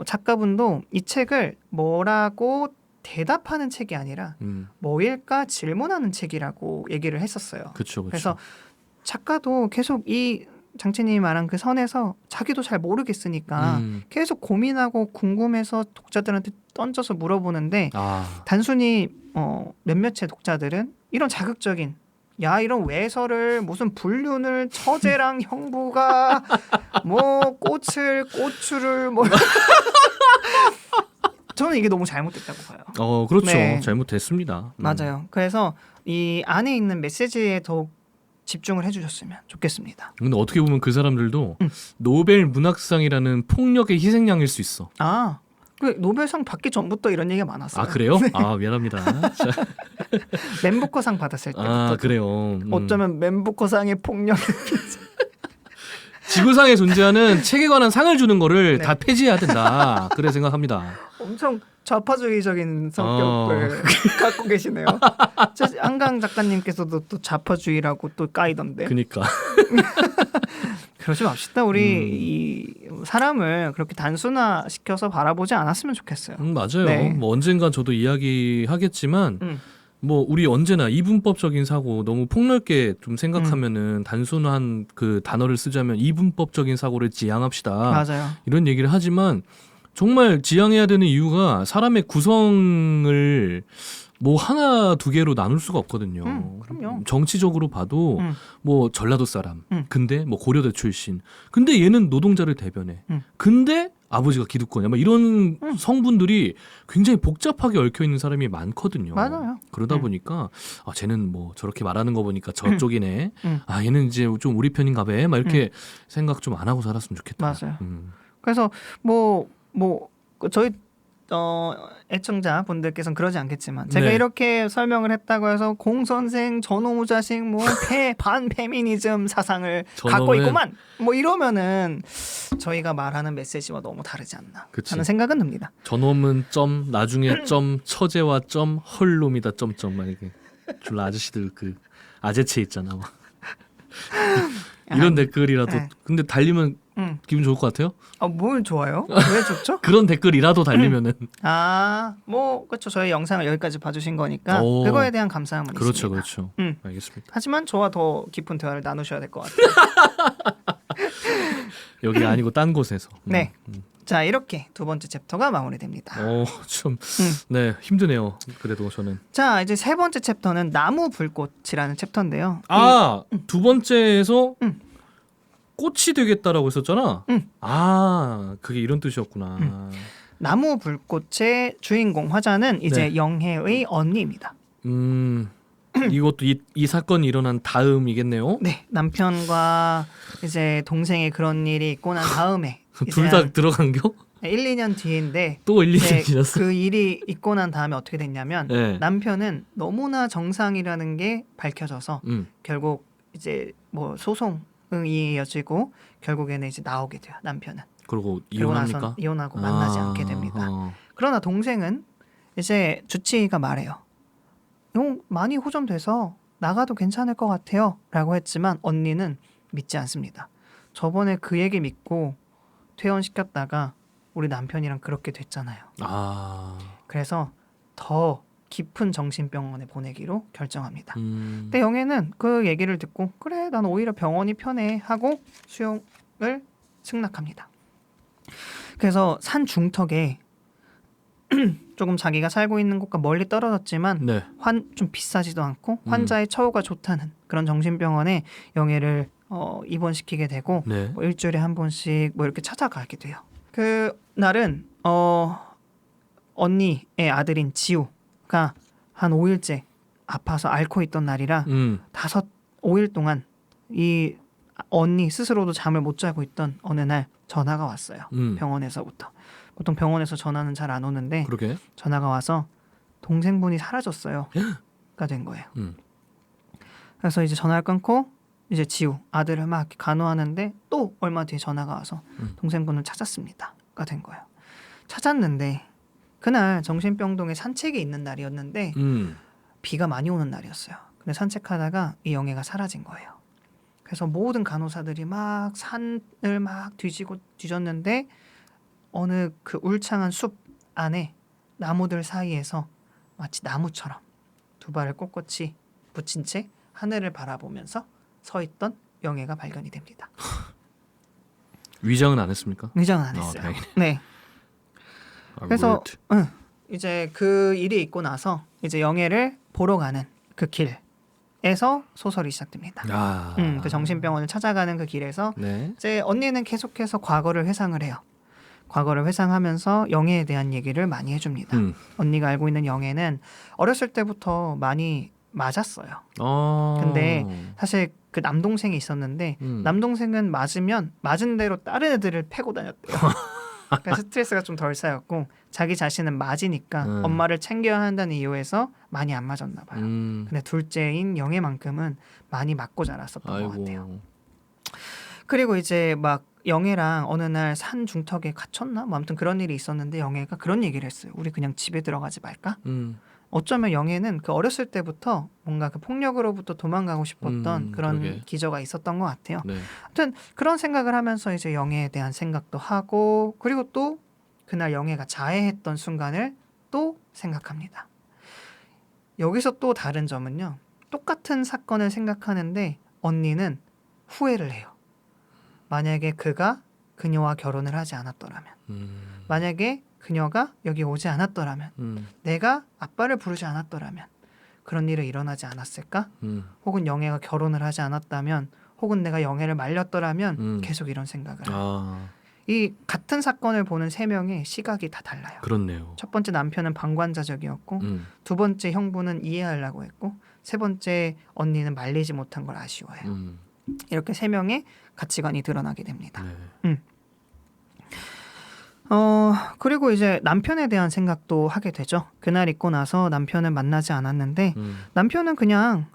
Speaker 2: 작가분도 이 책을 뭐라고 대답하는 책이 아니라 뭐일까 질문하는 책이라고 얘기를 했었어요.
Speaker 1: 그렇죠.
Speaker 2: 그래서 작가도 계속 이 장치님이 말한 그 선에서 자기도 잘 모르겠으니까 계속 고민하고 궁금해서 독자들한테 던져서 물어보는데 단순히 몇몇의 독자들은 이런 자극적인 야 이런 외설을 무슨 불륜을 처제랑 형부가 뭐 고추를 뭐 저는 이게 너무 잘못됐다고 봐요.
Speaker 1: 그렇죠.
Speaker 2: 네.
Speaker 1: 잘못됐습니다.
Speaker 2: 맞아요. 그래서 이 안에 있는 메시지에 더욱 집중을 해주셨으면 좋겠습니다.
Speaker 1: 근데 어떻게 보면 그 사람들도 노벨 문학상이라는 폭력의 희생양일 수 있어.
Speaker 2: 그 노벨상 받기 전부터 이런 얘기가 많았어요.
Speaker 1: 아 그래요? 미안합니다.
Speaker 2: 맨부커상 받았을 때부터.
Speaker 1: 그래요.
Speaker 2: 어쩌면 맨부커상의 폭력.
Speaker 1: 지구상에 존재하는 책에 관한 상을 주는 거를
Speaker 2: 네.
Speaker 1: 다 폐지해야 된다. 그래 생각합니다.
Speaker 2: 엄청 좌파주의적인 성격을 갖고 계시네요. 한강 작가님께서도 또 좌파주의라고 또 까이던데.
Speaker 1: 그러니까.
Speaker 2: 그러지 맙시다. 우리 이 사람을 그렇게 단순화시켜서 바라보지 않았으면 좋겠어요.
Speaker 1: 맞아요.
Speaker 2: 네.
Speaker 1: 뭐 언젠간 저도 이야기하겠지만 뭐 우리 언제나 이분법적인 사고 너무 폭넓게 좀 생각하면은 단순한 그 단어를 쓰자면 이분법적인 사고를 지향합시다.
Speaker 2: 맞아요.
Speaker 1: 이런 얘기를 하지만 정말 지향해야 되는 이유가 사람의 구성을 뭐 하나 두 개로 나눌 수가 없거든요.
Speaker 2: 그럼요.
Speaker 1: 정치적으로 봐도 뭐 전라도 사람, 근데 뭐 고려대 출신, 근데 얘는 노동자를 대변해. 근데 아버지가 기득권이야. 막 이런 성분들이 굉장히 복잡하게 얽혀 있는 사람이 많거든요.
Speaker 2: 맞아요.
Speaker 1: 그러다 보니까 쟤는 뭐 저렇게 말하는 거 보니까 저쪽이네. 얘는 이제 좀 우리 편인가 봐. 막 이렇게 생각 좀 안 하고 살았으면 좋겠다.
Speaker 2: 맞아요. 그래서 뭐 저희 애청자 분들께서는 그러지 않겠지만 제가
Speaker 1: 네.
Speaker 2: 이렇게 설명을 했다고 해서 공선생 전호무 자식 뭐 반페미니즘 사상을 갖고 있구만 뭐 이러면은 저희가 말하는 메시지와 너무 다르지 않나 하는 생각은 듭니다.
Speaker 1: 저놈은 점 나중에 점 처제와 점 헐놈이다 점점 막 이렇게 줄 아저씨들 그 아재체 있잖아 막. 이런 댓글이라도 근데 달리면 기분 좋을 것 같아요?
Speaker 2: 뭘 좋아요? 왜 좋죠?
Speaker 1: 그런 댓글이라도 달리면은
Speaker 2: 뭐 그렇죠. 저희 영상을 여기까지 봐주신 거니까 그거에 대한 감사함은 있습니다.
Speaker 1: 그렇죠. 알겠습니다.
Speaker 2: 하지만 저와 더 깊은 대화를 나누셔야 될 것 같아요.
Speaker 1: 여기 아니고 딴 곳에서.
Speaker 2: 네. 자 이렇게 두 번째 챕터가 마무리됩니다.
Speaker 1: 좀 네 힘드네요. 그래도 저는.
Speaker 2: 자 이제 세 번째 챕터는 나무 불꽃이라는 챕터인데요.
Speaker 1: 두 번째에서 꽃이 되겠다라고 했었잖아. 그게 이런 뜻이었구나.
Speaker 2: 나무 불꽃의 주인공 화자는 이제 영혜의 언니입니다.
Speaker 1: 이것도 이 사건이 일어난 다음이겠네요.
Speaker 2: 네, 남편과 이제 동생의 그런 일이 있고 난 다음에
Speaker 1: 둘 다 들어간겨?
Speaker 2: 1, 2년 뒤인데
Speaker 1: 또 1, 2년 지났어.
Speaker 2: 그 일이 있고 난 다음에 어떻게 됐냐면 남편은 너무나 정상이라는 게 밝혀져서 결국 이제 뭐 소송이 이어지고 결국에는 이제 나오게 돼요. 남편은.
Speaker 1: 그리고
Speaker 2: 그리고 나서
Speaker 1: 이혼합니까?
Speaker 2: 이혼하고 만나지 않게 됩니다.
Speaker 1: 어.
Speaker 2: 그러나 동생은 이제 주치의가 말해요. 많이 호전돼서 나가도 괜찮을 것 같아요. 라고 했지만 언니는 믿지 않습니다. 저번에 그 얘기 믿고 퇴원시켰다가 우리 남편이랑 그렇게 됐잖아요.
Speaker 1: 아.
Speaker 2: 그래서 더 깊은 정신병원에 보내기로 결정합니다.
Speaker 1: 음.
Speaker 2: 근데 영애는 그 얘기를 듣고 그래 난 오히려 병원이 편해 하고 수용을 승낙합니다. 그래서 산 중턱에 조금 자기가 살고 있는 곳과 멀리 떨어졌지만
Speaker 1: 네.
Speaker 2: 좀 비싸지도 않고 환자의 처우가 좋다는 그런 정신병원에 영애를 입원시키게 되고
Speaker 1: 네.
Speaker 2: 뭐 일주일에 한 번씩 뭐 이렇게 찾아가게 돼요. 그 날은 언니의 아들인 지우가 한 5일째 아파서 앓고 있던 날이라 5일 동안 이 언니 스스로도 잠을 못 자고 있던 어느 날 전화가 왔어요. 병원에서부터. 보통 병원에서 전화는 잘 안 오는데
Speaker 1: 그러게.
Speaker 2: 전화가 와서 동생분이 사라졌어요가 된 거예요. 그래서 이제 전화를 끊고 이제 지우 아들을 막 간호하는데 또 얼마 뒤에 전화가 와서 동생분을 찾았습니다가 된 거예요. 찾았는데 그날 정신병동에 산책이 있는 날이었는데 비가 많이 오는 날이었어요. 근데 산책하다가 이 영애가 사라진 거예요. 그래서 모든 간호사들이 막 산을 막 뒤졌는데 어느 그 울창한 숲 안에 나무들 사이에서 마치 나무처럼 두 발을 꼿꼿이 붙인 채 하늘을 바라보면서 서 있던 영애가 발견이 됩니다.
Speaker 1: 위장은 안 했습니까?
Speaker 2: 위장은 안 했어요.
Speaker 1: 다행이네.
Speaker 2: 네.
Speaker 1: 그래서
Speaker 2: 이제 그 일이 있고 나서 이제 영애를 보러 가는 그 길에서 소설이 시작됩니다. 그 정신병원을 찾아가는 그 길에서
Speaker 1: 네.
Speaker 2: 이제 언니는 계속해서 과거를 회상을 해요. 과거를 회상하면서 영애에 대한 얘기를 많이 해줍니다. 언니가 알고 있는 영애는 어렸을 때부터 많이 맞았어요. 근데 사실 그 남동생이 있었는데 남동생은 맞은 대로 다른 애들을 패고 다녔대요. 그러니까 스트레스가 좀 덜 쌓였고 자기 자신은 맞으니까 엄마를 챙겨야 한다는 이유에서 많이 안 맞았나 봐요. 근데 둘째인 영애만큼은 많이 맞고 자랐었던 것 같아요. 그리고 이제 막 영애랑 어느 날 산 중턱에 갇혔나? 뭐 아무튼 그런 일이 있었는데 영애가 그런 얘기를 했어요. 우리 그냥 집에 들어가지 말까? 어쩌면 영애는 그 어렸을 때부터 뭔가 그 폭력으로부터 도망가고 싶었던 그런
Speaker 1: 그러게.
Speaker 2: 기저가 있었던 것 같아요.
Speaker 1: 네.
Speaker 2: 아무튼 그런 생각을 하면서 이제 영애에 대한 생각도 하고 그리고 또 그날 영애가 자해했던 순간을 또 생각합니다. 여기서 또 다른 점은요. 똑같은 사건을 생각하는데 언니는 후회를 해요. 만약에 그가 그녀와 결혼을 하지 않았더라면 만약에 그녀가 여기 오지 않았더라면 내가 아빠를 부르지 않았더라면 그런 일이 일어나지 않았을까? 혹은 영애가 결혼을 하지 않았다면 혹은 내가 영애를 말렸더라면 계속 이런 생각을 해요. 이 같은 사건을 보는 세 명의 시각이 다 달라요.
Speaker 1: 그렇네요.
Speaker 2: 첫 번째 남편은 방관자적이었고 두 번째 형부는 이해하려고 했고 세 번째 언니는 말리지 못한 걸 아쉬워해요. 이렇게 세 명의 가치관이 드러나게 됩니다.
Speaker 1: 네.
Speaker 2: 그리고 이제 남편에 대한 생각도 하게 되죠. 그날 있고 나서 남편을 만나지 않았는데 남편은 그냥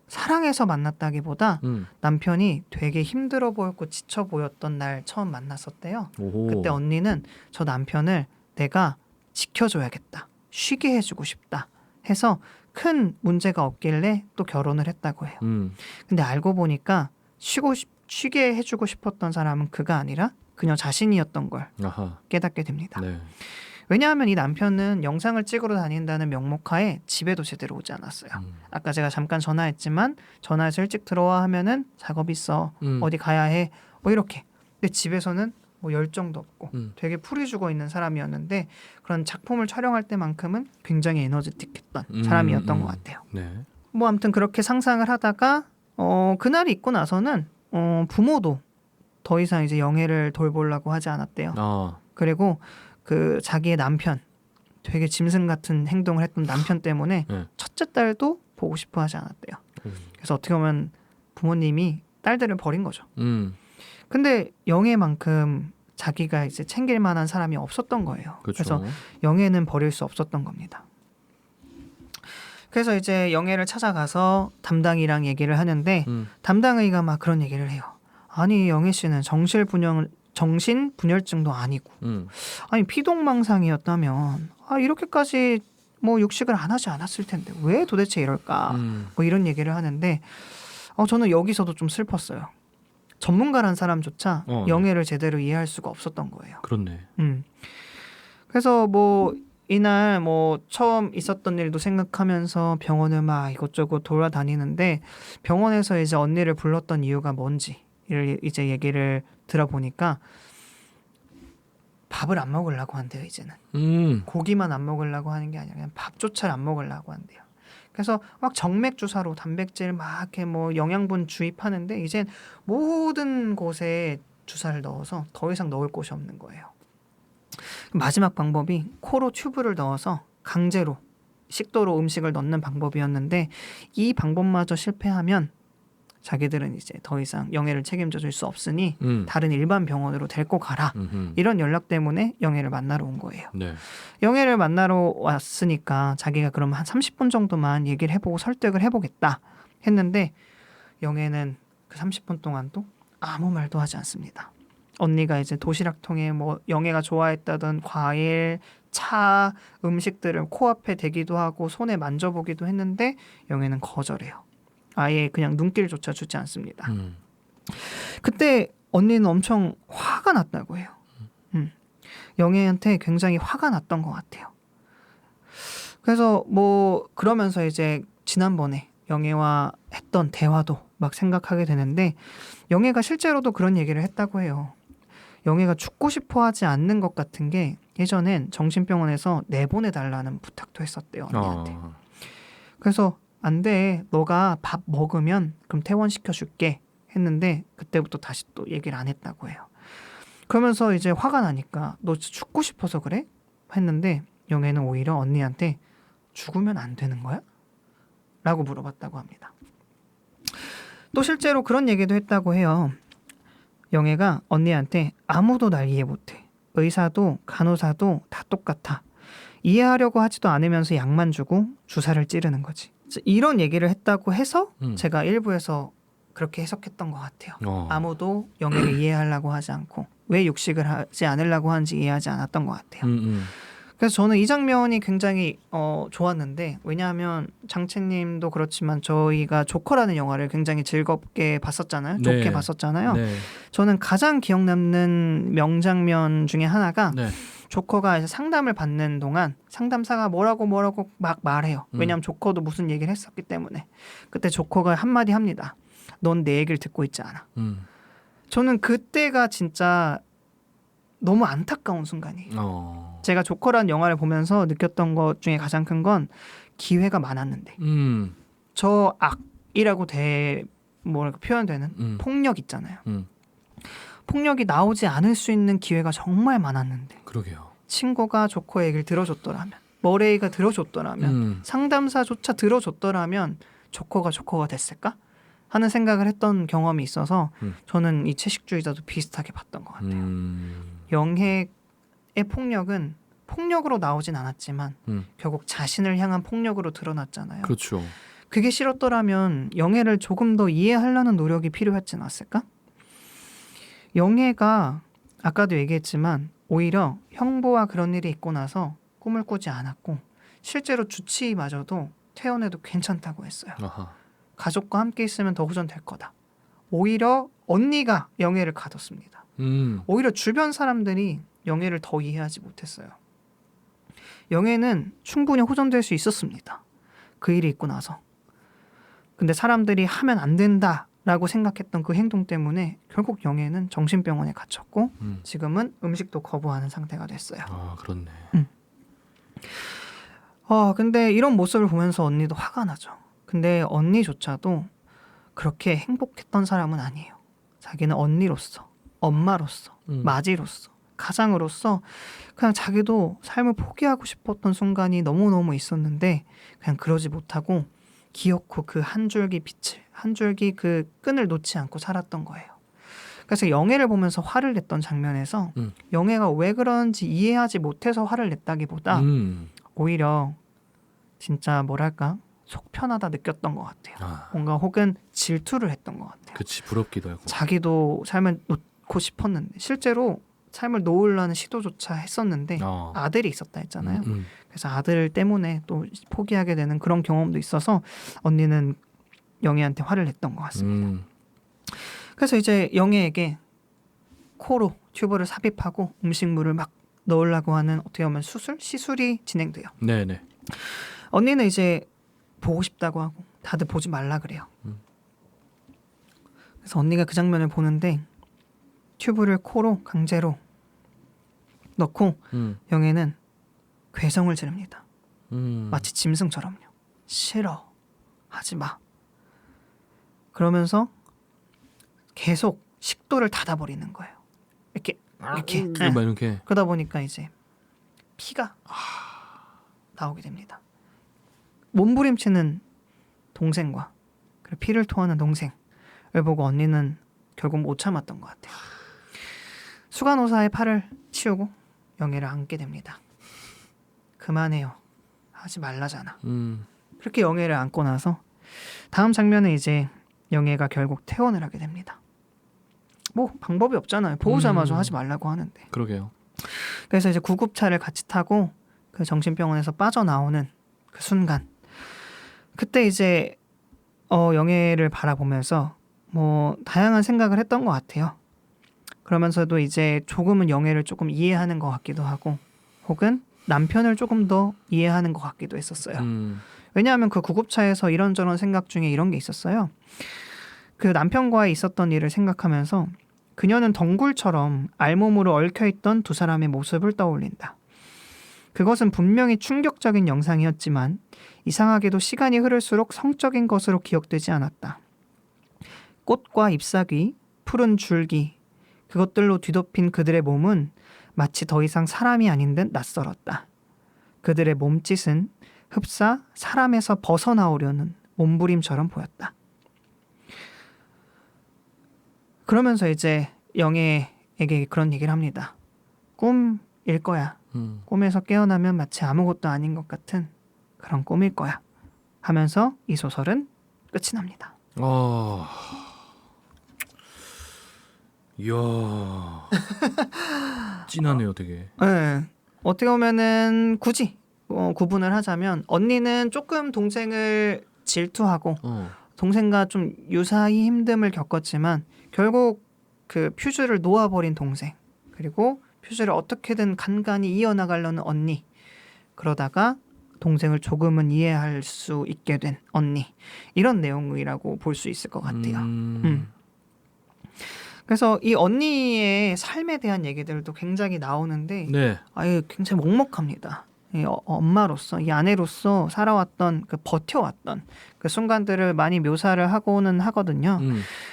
Speaker 2: 사랑해서 만났다기보다 남편이 되게 힘들어 보였고 지쳐 보였던 날 처음 만났었대요.
Speaker 1: 오호.
Speaker 2: 그때 언니는 저 남편을 내가 지켜줘야겠다. 쉬게 해주고 싶다. 해서 큰 문제가 없길래 또 결혼을 했다고 해요. 근데 알고 보니까 쉬게 해주고 싶었던 사람은 그가 아니라 그녀 자신이었던 걸
Speaker 1: 아하.
Speaker 2: 깨닫게 됩니다.
Speaker 1: 네.
Speaker 2: 왜냐하면 이 남편은 영상을 찍으러 다닌다는 명목하에 집에도 제대로 오지 않았어요. 아까 제가 잠깐 전화했지만 전화해서 일찍 들어와 하면은 작업 있어. 어디 가야 해. 뭐 이렇게. 근데 집에서는 뭐 열정도 없고 되게 풀이 죽어 있는 사람이었는데 그런 작품을 촬영할 때만큼은 굉장히 에너지틱했던 사람이었던 것 같아요.
Speaker 1: 네.
Speaker 2: 뭐 아무튼 그렇게 상상을 하다가 그날이 있고 나서는 부모도 더 이상 이제 영애를 돌보려고 하지 않았대요. 그리고 그 자기의 남편 되게 짐승 같은 행동을 했던 남편 때문에
Speaker 1: 네.
Speaker 2: 첫째 딸도 보고 싶어 하지 않았대요. 그래서 어떻게 보면 부모님이 딸들을 버린 거죠. 근데 영애만큼 자기가 이제 챙길 만한 사람이 없었던 거예요.
Speaker 1: 그렇죠.
Speaker 2: 그래서 영애는 버릴 수 없었던 겁니다. 그래서 이제 영애를 찾아가서 담당이랑 얘기를 하는데 담당의가 막 그런 얘기를 해요. 아니 영애 씨는 정신분열증도 아니고 아니 피동망상이었다면 이렇게까지 뭐 육식을 안 하지 않았을 텐데 왜 도대체 이럴까 뭐 이런 얘기를 하는데 저는 여기서도 좀 슬펐어요. 전문가란 사람조차 영애를 제대로 이해할 수가 없었던 거예요.
Speaker 1: 그렇네.
Speaker 2: 그래서 뭐 이날 뭐 처음 있었던 일도 생각하면서 병원을 막 이것저것 돌아다니는데 병원에서 이제 언니를 불렀던 이유가 뭔지를 이제 얘기를 들어보니까 밥을 안 먹으려고 한대요. 이제는 고기만 안 먹으려고 하는 게 아니라 그냥 밥조차 안 먹으려고 한대요. 그래서 막 정맥 주사로 단백질 막 이렇게 뭐 영양분 주입하는데 이젠 모든 곳에 주사를 넣어서 더 이상 넣을 곳이 없는 거예요. 마지막 방법이 코로 튜브를 넣어서 강제로 식도로 음식을 넣는 방법이었는데 이 방법마저 실패하면 자기들은 이제 더 이상 영애를 책임져 줄 수 없으니 다른 일반 병원으로 데리고 가라. 이런 연락 때문에 영애를 만나러 온 거예요.
Speaker 1: 네.
Speaker 2: 영애를 만나러 왔으니까 자기가 그럼 한 30분 정도만 얘기를 해보고 설득을 해보겠다 했는데 영애는 그 30분 동안도 아무 말도 하지 않습니다. 언니가 이제 도시락통에 뭐 영애가 좋아했다던 과일, 차, 음식들을 코앞에 대기도 하고 손에 만져보기도 했는데 영애는 거절해요. 아예 그냥 눈길조차 주지 않습니다. 그때 언니는 엄청 화가 났다고 해요. 영애한테 굉장히 화가 났던 것 같아요. 그래서 뭐 그러면서 이제 지난번에 영애와 했던 대화도 막 생각하게 되는데 영애가 실제로도 그런 얘기를 했다고 해요. 영애가 죽고 싶어 하지 않는 것 같은 게 예전엔 정신병원에서 내보내달라는 부탁도 했었대요. 언니한테. 그래서 안 돼. 너가 밥 먹으면 그럼 퇴원시켜줄게 했는데 그때부터 다시 또 얘기를 안 했다고 해요. 그러면서 이제 화가 나니까 너 죽고 싶어서 그래? 했는데 영애는 오히려 언니한테 죽으면 안 되는 거야? 라고 물어봤다고 합니다. 또 실제로 그런 얘기도 했다고 해요. 영애가 언니한테 아무도 날 이해 못해. 의사도 간호사도 다 똑같아. 이해하려고 하지도 않으면서 약만 주고 주사를 찌르는 거지. 이런 얘기를 했다고 해서 제가 일부에서 그렇게 해석했던 것 같아요. 아무도 영애를 이해하려고 하지 않고 왜 육식을 하지 않으려고 하는지 이해하지 않았던 것 같아요. 그래서 저는 이 장면이 굉장히 좋았는데 왜냐하면 장채님도 그렇지만 저희가 조커라는 영화를 굉장히 즐겁게 봤었잖아요.
Speaker 1: 네.
Speaker 2: 좋게 봤었잖아요.
Speaker 1: 네.
Speaker 2: 저는 가장 기억 남는 명장면 중에 하나가
Speaker 1: 네.
Speaker 2: 조커가 이제 상담을 받는 동안 상담사가 뭐라고 막 말해요. 왜냐하면 조커도 무슨 얘기를 했었기 때문에. 그때 조커가 한마디 합니다. 넌 내 얘기를 듣고 있지 않아. 저는 그때가 진짜 너무 안타까운 순간이에요. 제가 조커라는 영화를 보면서 느꼈던 것 중에 가장 큰 건 기회가 많았는데 저 악이라고 뭐랄까 표현되는 폭력 있잖아요. 폭력이 나오지 않을 수 있는 기회가 정말 많았는데
Speaker 1: 그러게요.
Speaker 2: 친구가 조커의 얘기를 들어줬더라면 머레이가 들어줬더라면 상담사조차 들어줬더라면 조커가 됐을까? 하는 생각을 했던 경험이 있어서 저는 이 채식주의자도 비슷하게 봤던 것 같아요. 영애의 폭력은 폭력으로 나오진 않았지만 결국 자신을 향한 폭력으로 드러났잖아요.
Speaker 1: 그렇죠.
Speaker 2: 그게 싫었더라면 영애를 조금 더 이해하려는 노력이 필요했지 않았을까? 영애가 아까도 얘기했지만 오히려 형부와 그런 일이 있고 나서 꿈을 꾸지 않았고 실제로 주치의마저도 퇴원해도 괜찮다고 했어요.
Speaker 1: 아하.
Speaker 2: 가족과 함께 있으면 더 호전될 거다. 오히려 언니가 영애를 가뒀습니다. 오히려 주변 사람들이 영애를 더 이해하지 못했어요. 영애는 충분히 호전될 수 있었습니다. 그 일이 있고 나서. 근데 사람들이 하면 안 된다라고 생각했던 그 행동 때문에 결국 영애는 정신병원에 갇혔고 지금은 음식도 거부하는 상태가 됐어요.
Speaker 1: 아, 그렇네.
Speaker 2: 근데 이런 모습을 보면서 언니도 화가 나죠. 근데 언니조차도 그렇게 행복했던 사람은 아니에요. 자기는 언니로서, 엄마로서, 마지로서, 가장으로서 그냥 자기도 삶을 포기하고 싶었던 순간이 너무너무 있었는데 그냥 그러지 못하고 기어코 그 한 줄기 빛을, 한 줄기 그 끈을 놓지 않고 살았던 거예요. 그래서 영애를 보면서 화를 냈던 장면에서 영애가 왜 그런지 이해하지 못해서 화를 냈다기보다 오히려 진짜 뭐랄까 속 편하다 느꼈던 것 같아요.
Speaker 1: 아,
Speaker 2: 뭔가 혹은 질투를 했던 것 같아요.
Speaker 1: 그치 부럽기도 하고.
Speaker 2: 자기도 삶을 놓고 싶었는데 실제로 삶을 놓으려는 시도조차 했었는데 아들이 있었다 했잖아요. 그래서 아들 때문에 또 포기하게 되는 그런 경험도 있어서 언니는 영애한테 화를 냈던 것 같습니다. 그래서 이제 영애에게 코로 튜브를 삽입하고 음식물을 막 넣으려고 하는 어떻게 보면 시술이 진행돼요.
Speaker 1: 네네.
Speaker 2: 언니는 이제 보고 싶다고 하고 다들 보지 말라 그래요. 그래서 언니가 그 장면을 보는데 튜브를 코로 강제로 넣고 영애는 괴성을 지릅니다. 마치 짐승처럼요. 싫어. 하지 마. 그러면서 계속 식도를 닫아버리는 거예요. 이렇게 네.
Speaker 1: 막 이렇게.
Speaker 2: 그러다 보니까 이제 피가 나오게 됩니다. 몸부림치는 동생과 그리고 피를 토하는 동생을 보고 언니는 결국 못 참았던 것 같아요. 수간호사의 팔을 치우고 영애를 안게 됩니다. 그만해요. 하지 말라잖아. 그렇게 영애를 안고 나서 다음 장면은 이제 영애가 결국 퇴원을 하게 됩니다. 뭐 방법이 없잖아요. 보호자마저 하지 말라고 하는데.
Speaker 1: 그러게요.
Speaker 2: 그래서 이제 구급차를 같이 타고 그 정신병원에서 빠져나오는 그 순간, 그때 이제 영애를 바라보면서 뭐 다양한 생각을 했던 것 같아요. 그러면서도 이제 조금은 영애를 조금 이해하는 것 같기도 하고, 혹은 남편을 조금 더 이해하는 것 같기도 했었어요. 왜냐하면 그 구급차에서 이런저런 생각 중에 이런 게 있었어요. 그 남편과의 있었던 일을 생각하면서 그녀는 덩굴처럼 알몸으로 얽혀있던 두 사람의 모습을 떠올린다. 그것은 분명히 충격적인 영상이었지만 이상하게도 시간이 흐를수록 성적인 것으로 기억되지 않았다. 꽃과 잎사귀, 푸른 줄기, 그것들로 뒤덮인 그들의 몸은 마치 더 이상 사람이 아닌 듯 낯설었다. 그들의 몸짓은 흡사 사람에서 벗어나오려는 몸부림처럼 보였다. 그러면서 이제 영애에게 그런 얘기를 합니다. 꿈일 거야. 꿈에서 깨어나면 마치 아무것도 아닌 것 같은 그런 꿈일 거야. 하면서 이 소설은 끝이 납니다.
Speaker 1: 이야. 찐하네요, 되게.
Speaker 2: 네. 어떻게 보면은 굳이 구분을 하자면 언니는 조금 동생을 질투하고 동생과 좀 유사히 힘듦을 겪었지만 결국 그 퓨즈를 놓아버린 동생, 그리고 퓨즈를 어떻게든 간간히 이어나가려는 언니, 그러다가 동생을 조금은 이해할 수 있게 된 언니, 이런 내용이라고 볼 수 있을 것 같아요. 그래서 이 언니의 삶에 대한 얘기들도 굉장히 나오는데
Speaker 1: 네.
Speaker 2: 굉장히 먹먹합니다. 이 엄마로서, 이 아내로서 살아왔던 그 버텨왔던 그 순간들을 많이 묘사를 하고는 하거든요.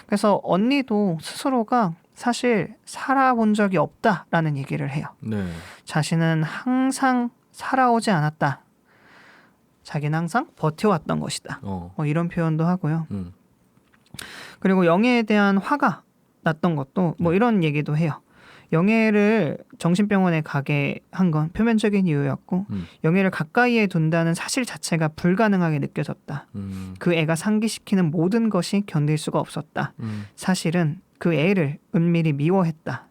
Speaker 2: 그래서 언니도 스스로가 사실 살아본 적이 없다라는 얘기를 해요.
Speaker 1: 네.
Speaker 2: 자신은 항상 살아오지 않았다. 자기는 항상 버텨왔던 것이다. 이런 표현도 하고요. 그리고 영애에 대한 화가 났던 것도 뭐 이런 얘기도 해요. 영애를 정신병원에 가게 한 건 표면적인 이유였고 영애를 가까이에 둔다는 사실 자체가 불가능하게 느껴졌다. 그 애가 상기시키는 모든 것이 견딜 수가 없었다. 사실은 그 애를 은밀히 미워했다.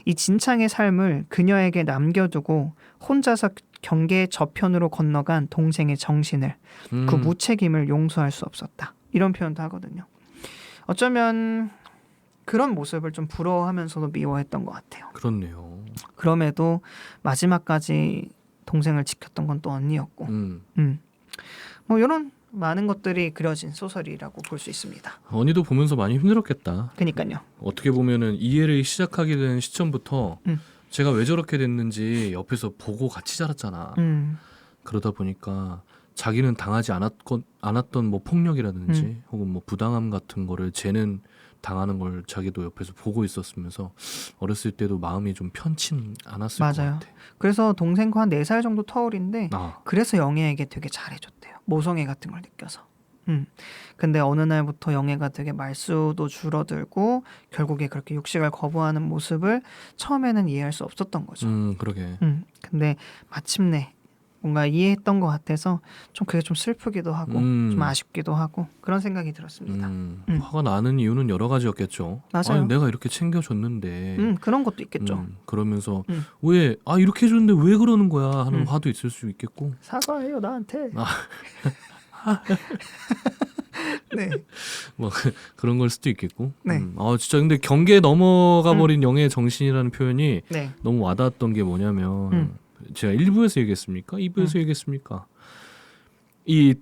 Speaker 2: 이 진창의 삶을 그녀에게 남겨두고 혼자서 경계의 저편으로 건너간 동생의 정신을, 그 무책임을 용서할 수 없었다. 이런 표현도 하거든요. 어쩌면 그런 모습을 좀 부러워하면서도 미워했던 것 같아요.
Speaker 1: 그렇네요.
Speaker 2: 그럼에도 마지막까지 동생을 지켰던 건 또 언니였고, 뭐 이런 많은 것들이 그려진 소설이라고 볼 수 있습니다.
Speaker 1: 언니도 보면서 많이 힘들었겠다.
Speaker 2: 그러니까요.
Speaker 1: 어떻게 보면은 이해를 시작하게 된 시점부터 제가 왜 저렇게 됐는지 옆에서 보고 같이 자랐잖아. 그러다 보니까 자기는 당하지 않았던 뭐 폭력이라든지 혹은 뭐 부당함 같은 거를 쟤는 당하는 걸 자기도 옆에서 보고 있었으면서 어렸을 때도 마음이 좀 편치 않았을 것
Speaker 2: 맞아요.
Speaker 1: 같아.
Speaker 2: 그래서 동생과 한 4살 정도 터울인데 그래서 영애에게 되게 잘해줬대요. 모성애 같은 걸 느껴서. 근데 어느 날부터 영애가 되게 말수도 줄어들고 결국에 그렇게 육식을 거부하는 모습을 처음에는 이해할 수 없었던 거죠.
Speaker 1: 그러게.
Speaker 2: 근데 마침내 뭔가 이해했던 것 같아서 좀 그게 좀 슬프기도 하고
Speaker 1: 음.
Speaker 2: 좀 아쉽기도 하고 그런 생각이 들었습니다.
Speaker 1: 화가 나는 이유는 여러 가지였겠죠.
Speaker 2: 맞아요.
Speaker 1: 아니, 내가 이렇게 챙겨줬는데
Speaker 2: 그런 것도 있겠죠.
Speaker 1: 그러면서
Speaker 2: 음.
Speaker 1: 왜 이렇게 해줬는데 왜 그러는 거야 하는 화도 있을 수 있겠고.
Speaker 2: 사과해요 나한테. 네.
Speaker 1: 뭐 그런 걸 수도 있겠고.
Speaker 2: 네.
Speaker 1: 진짜 근데 경계에 넘어가 버린 영의 정신이라는 표현이
Speaker 2: 네.
Speaker 1: 너무 와닿았던 게 뭐냐면 제가 1부에서 얘기했습니까? 2부에서 얘기했습니까? 이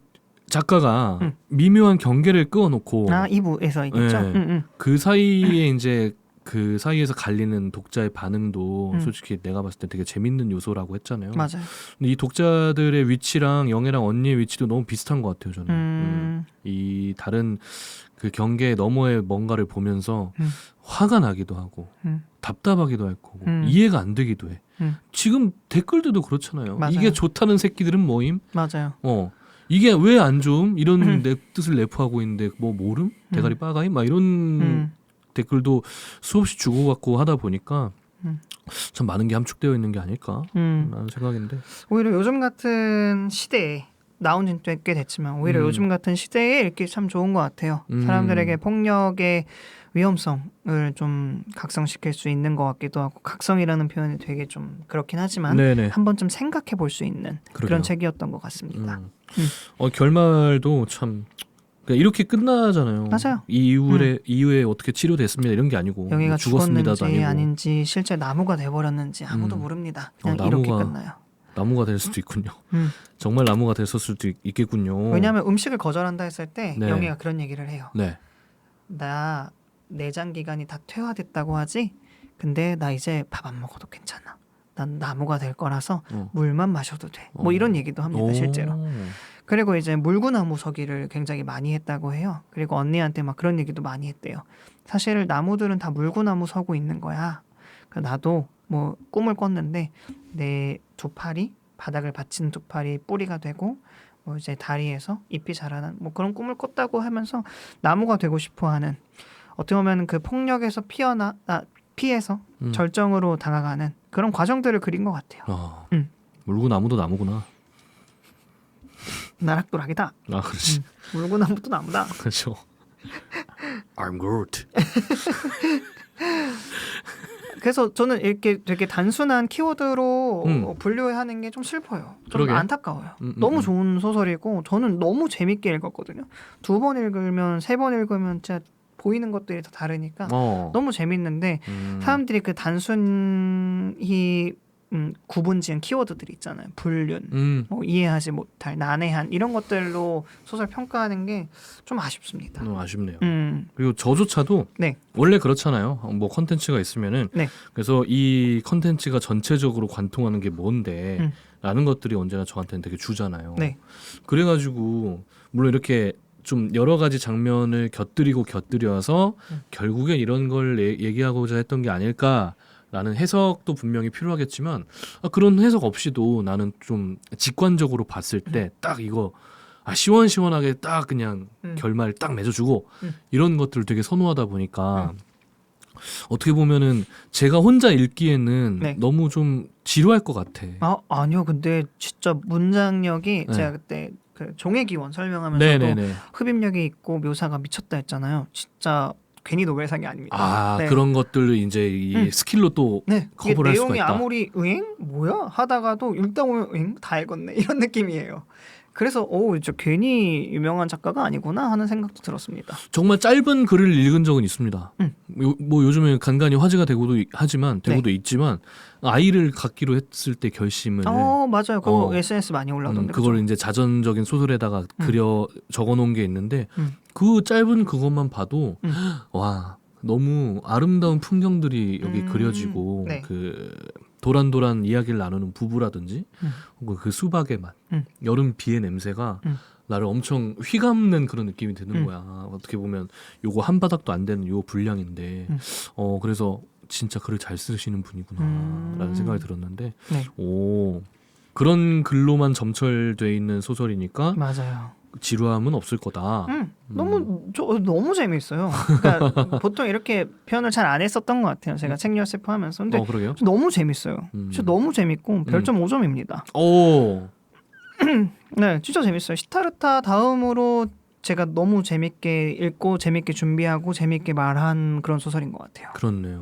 Speaker 1: 작가가 미묘한 경계를 끄어놓고
Speaker 2: 2부에서 있겠죠.
Speaker 1: 네. 그 사이에 이제 그 사이에서 갈리는 독자의 반응도 솔직히 내가 봤을 때 되게 재밌는 요소라고 했잖아요.
Speaker 2: 맞아요.
Speaker 1: 근데 이 독자들의 위치랑 영애랑 언니의 위치도 너무 비슷한 것 같아요. 저는 이 다른 그 경계 너머의 뭔가를 보면서 화가 나기도 하고 답답하기도 할 거고 이해가 안 되기도 해. 지금 댓글들도 그렇잖아요.
Speaker 2: 맞아요.
Speaker 1: 이게 좋다는 새끼들은 뭐임?
Speaker 2: 맞아요.
Speaker 1: 이게 왜 안 좋음? 이런 내 뜻을 내포하고 있는데 뭐 모름? 대가리 빠가임? 막 이런 댓글도 수없이 주고받고 하다 보니까 참 많은 게 함축되어 있는 게 아닐까라는 생각인데.
Speaker 2: 오히려 요즘 같은 시대에 나온 지는 꽤 됐지만 오히려 요즘 같은 시대에 읽기 참 좋은 것 같아요. 사람들에게 폭력의 위험성을 좀 각성시킬 수 있는 것 같기도 하고 각성이라는 표현이 되게 좀 그렇긴 하지만
Speaker 1: 네네.
Speaker 2: 한 번쯤 생각해 볼 수 있는
Speaker 1: 그러게요.
Speaker 2: 그런 책이었던 것 같습니다.
Speaker 1: 결말도 참 그러니까 이렇게 끝나잖아요.
Speaker 2: 맞아요.
Speaker 1: 이후에 어떻게 치료됐습니다 이런 게 아니고
Speaker 2: 영희가
Speaker 1: 죽었습니다도
Speaker 2: 죽었는지
Speaker 1: 아니고
Speaker 2: 아닌지 실제 나무가 돼버렸는지 아무도 모릅니다. 그냥 이렇게 끝나요.
Speaker 1: 나무가 될 수도 있군요. 정말 나무가 됐을 수도 있겠군요.
Speaker 2: 왜냐하면 음식을 거절한다 했을 때
Speaker 1: 네.
Speaker 2: 영희가 그런 얘기를 해요.
Speaker 1: 네.
Speaker 2: 나 내장 기관이 다 퇴화됐다고 하지. 근데 나 이제 밥 안 먹어도 괜찮아. 난 나무가 될 거라서 물만 마셔도 돼. 뭐 이런 얘기도 합니다. 실제로. 그리고 이제 물구나무 서기를 굉장히 많이 했다고 해요. 그리고 언니한테 막 그런 얘기도 많이 했대요. 사실 나무들은 다 물구나무 서고 있는 거야. 나도 뭐 꿈을 꿨는데 내 두 팔이 바닥을 받친 두 팔이 뿌리가 되고 뭐 이제 다리에서 잎이 자라는 뭐 그런 꿈을 꿨다고 하면서 나무가 되고 싶어하는 어떻게 보면 그 폭력에서 피해서 절정으로 다가가는 그런 과정들을 그린 것 같아요.
Speaker 1: 물구나무도 나무구나.
Speaker 2: 나락도락이다.
Speaker 1: 그렇지.
Speaker 2: 물구나무도 나무다.
Speaker 1: 그렇죠. I'm Groot.
Speaker 2: 그래서 저는 이렇게 되게 단순한 키워드로 분류하는 게 좀 슬퍼요. 좀
Speaker 1: 그러게.
Speaker 2: 안타까워요. 너무 좋은 소설이고 저는 너무 재밌게 읽었거든요. 2번 읽으면 3번 읽으면 진짜 보이는 것들이 다 다르니까 너무 재밌는데 사람들이 그 단순히 구분지은 키워드들이 있잖아요. 불륜, 뭐 이해하지 못할, 난해한 이런 것들로 소설 평가하는 게 좀 아쉽습니다.
Speaker 1: 아쉽네요. 그리고 저조차도
Speaker 2: 네.
Speaker 1: 원래 그렇잖아요. 뭐 컨텐츠가 있으면은
Speaker 2: 네.
Speaker 1: 그래서 이 컨텐츠가 전체적으로 관통하는 게 뭔데 라는 것들이 언제나 저한테는 되게 주잖아요.
Speaker 2: 네.
Speaker 1: 그래가지고 물론 이렇게 좀 여러 가지 장면을 곁들여서 결국에 이런 걸 얘기하고자 했던 게 아닐까라는 해석도 분명히 필요하겠지만 그런 해석 없이도 나는 좀 직관적으로 봤을 때 딱 이거 시원시원하게 딱 그냥 결말 딱 맺어주고 이런 것들을 되게 선호하다 보니까 어떻게 보면은 제가 혼자 읽기에는
Speaker 2: 네.
Speaker 1: 너무 좀 지루할 것 같아.
Speaker 2: 아니요. 근데 진짜 문장력이
Speaker 1: 네.
Speaker 2: 제가 그때 그 종의 기원 설명하면서도
Speaker 1: 네네네.
Speaker 2: 흡입력이 있고 묘사가 미쳤다 했잖아요. 진짜 괜히 노벨상이 아닙니다. 네.
Speaker 1: 그런 것들을 이제 이 스킬로 또
Speaker 2: 네. 이게
Speaker 1: 커버를 할 수가
Speaker 2: 내용이
Speaker 1: 있다.
Speaker 2: 아무리 뭐야 하다가도 읽다 보면 다 읽었네 이런 느낌이에요. 그래서 진짜 괜히 유명한 작가가 아니구나 하는 생각도 들었습니다.
Speaker 1: 정말 짧은 글을 읽은 적은 있습니다. 뭐 요즘에 간간히 화제가 되고도 있지만 아이를 갖기로 했을 때 결심을
Speaker 2: 맞아요. 그거 SNS 많이 올라오던데.
Speaker 1: 그걸 이제 자전적인 소설에다가 적어놓은 게 있는데 그 짧은 그것만 봐도 와 너무 아름다운 풍경들이 여기 그려지고
Speaker 2: 네.
Speaker 1: 그 도란도란 이야기를 나누는 부부라든지 혹은 그 수박의 맛, 여름 비의 냄새가 나를 엄청 휘감는 그런 느낌이 드는 거야. 어떻게 보면 요거 한 바닥도 안 되는 요 분량인데 그래서 진짜 글을 잘 쓰시는 분이구나라는 생각이 들었는데
Speaker 2: 네.
Speaker 1: 그런 글로만 점철돼 있는 소설이니까
Speaker 2: 맞아요.
Speaker 1: 지루함은 없을 거다.
Speaker 2: 너무 재미있어요. 그러니까 보통 이렇게 표현을 잘 안 했었던 것 같아요. 제가 책 연습하면서. 근데
Speaker 1: 그러게요.
Speaker 2: 너무 재밌어요. 진짜 너무 재밌고 별점 5점입니다.
Speaker 1: 오.
Speaker 2: 네, 진짜 재밌어요. 시타르타 다음으로 제가 너무 재밌게 읽고 재밌게 준비하고 재밌게 말한 그런 소설인 것 같아요.
Speaker 1: 그렇네요.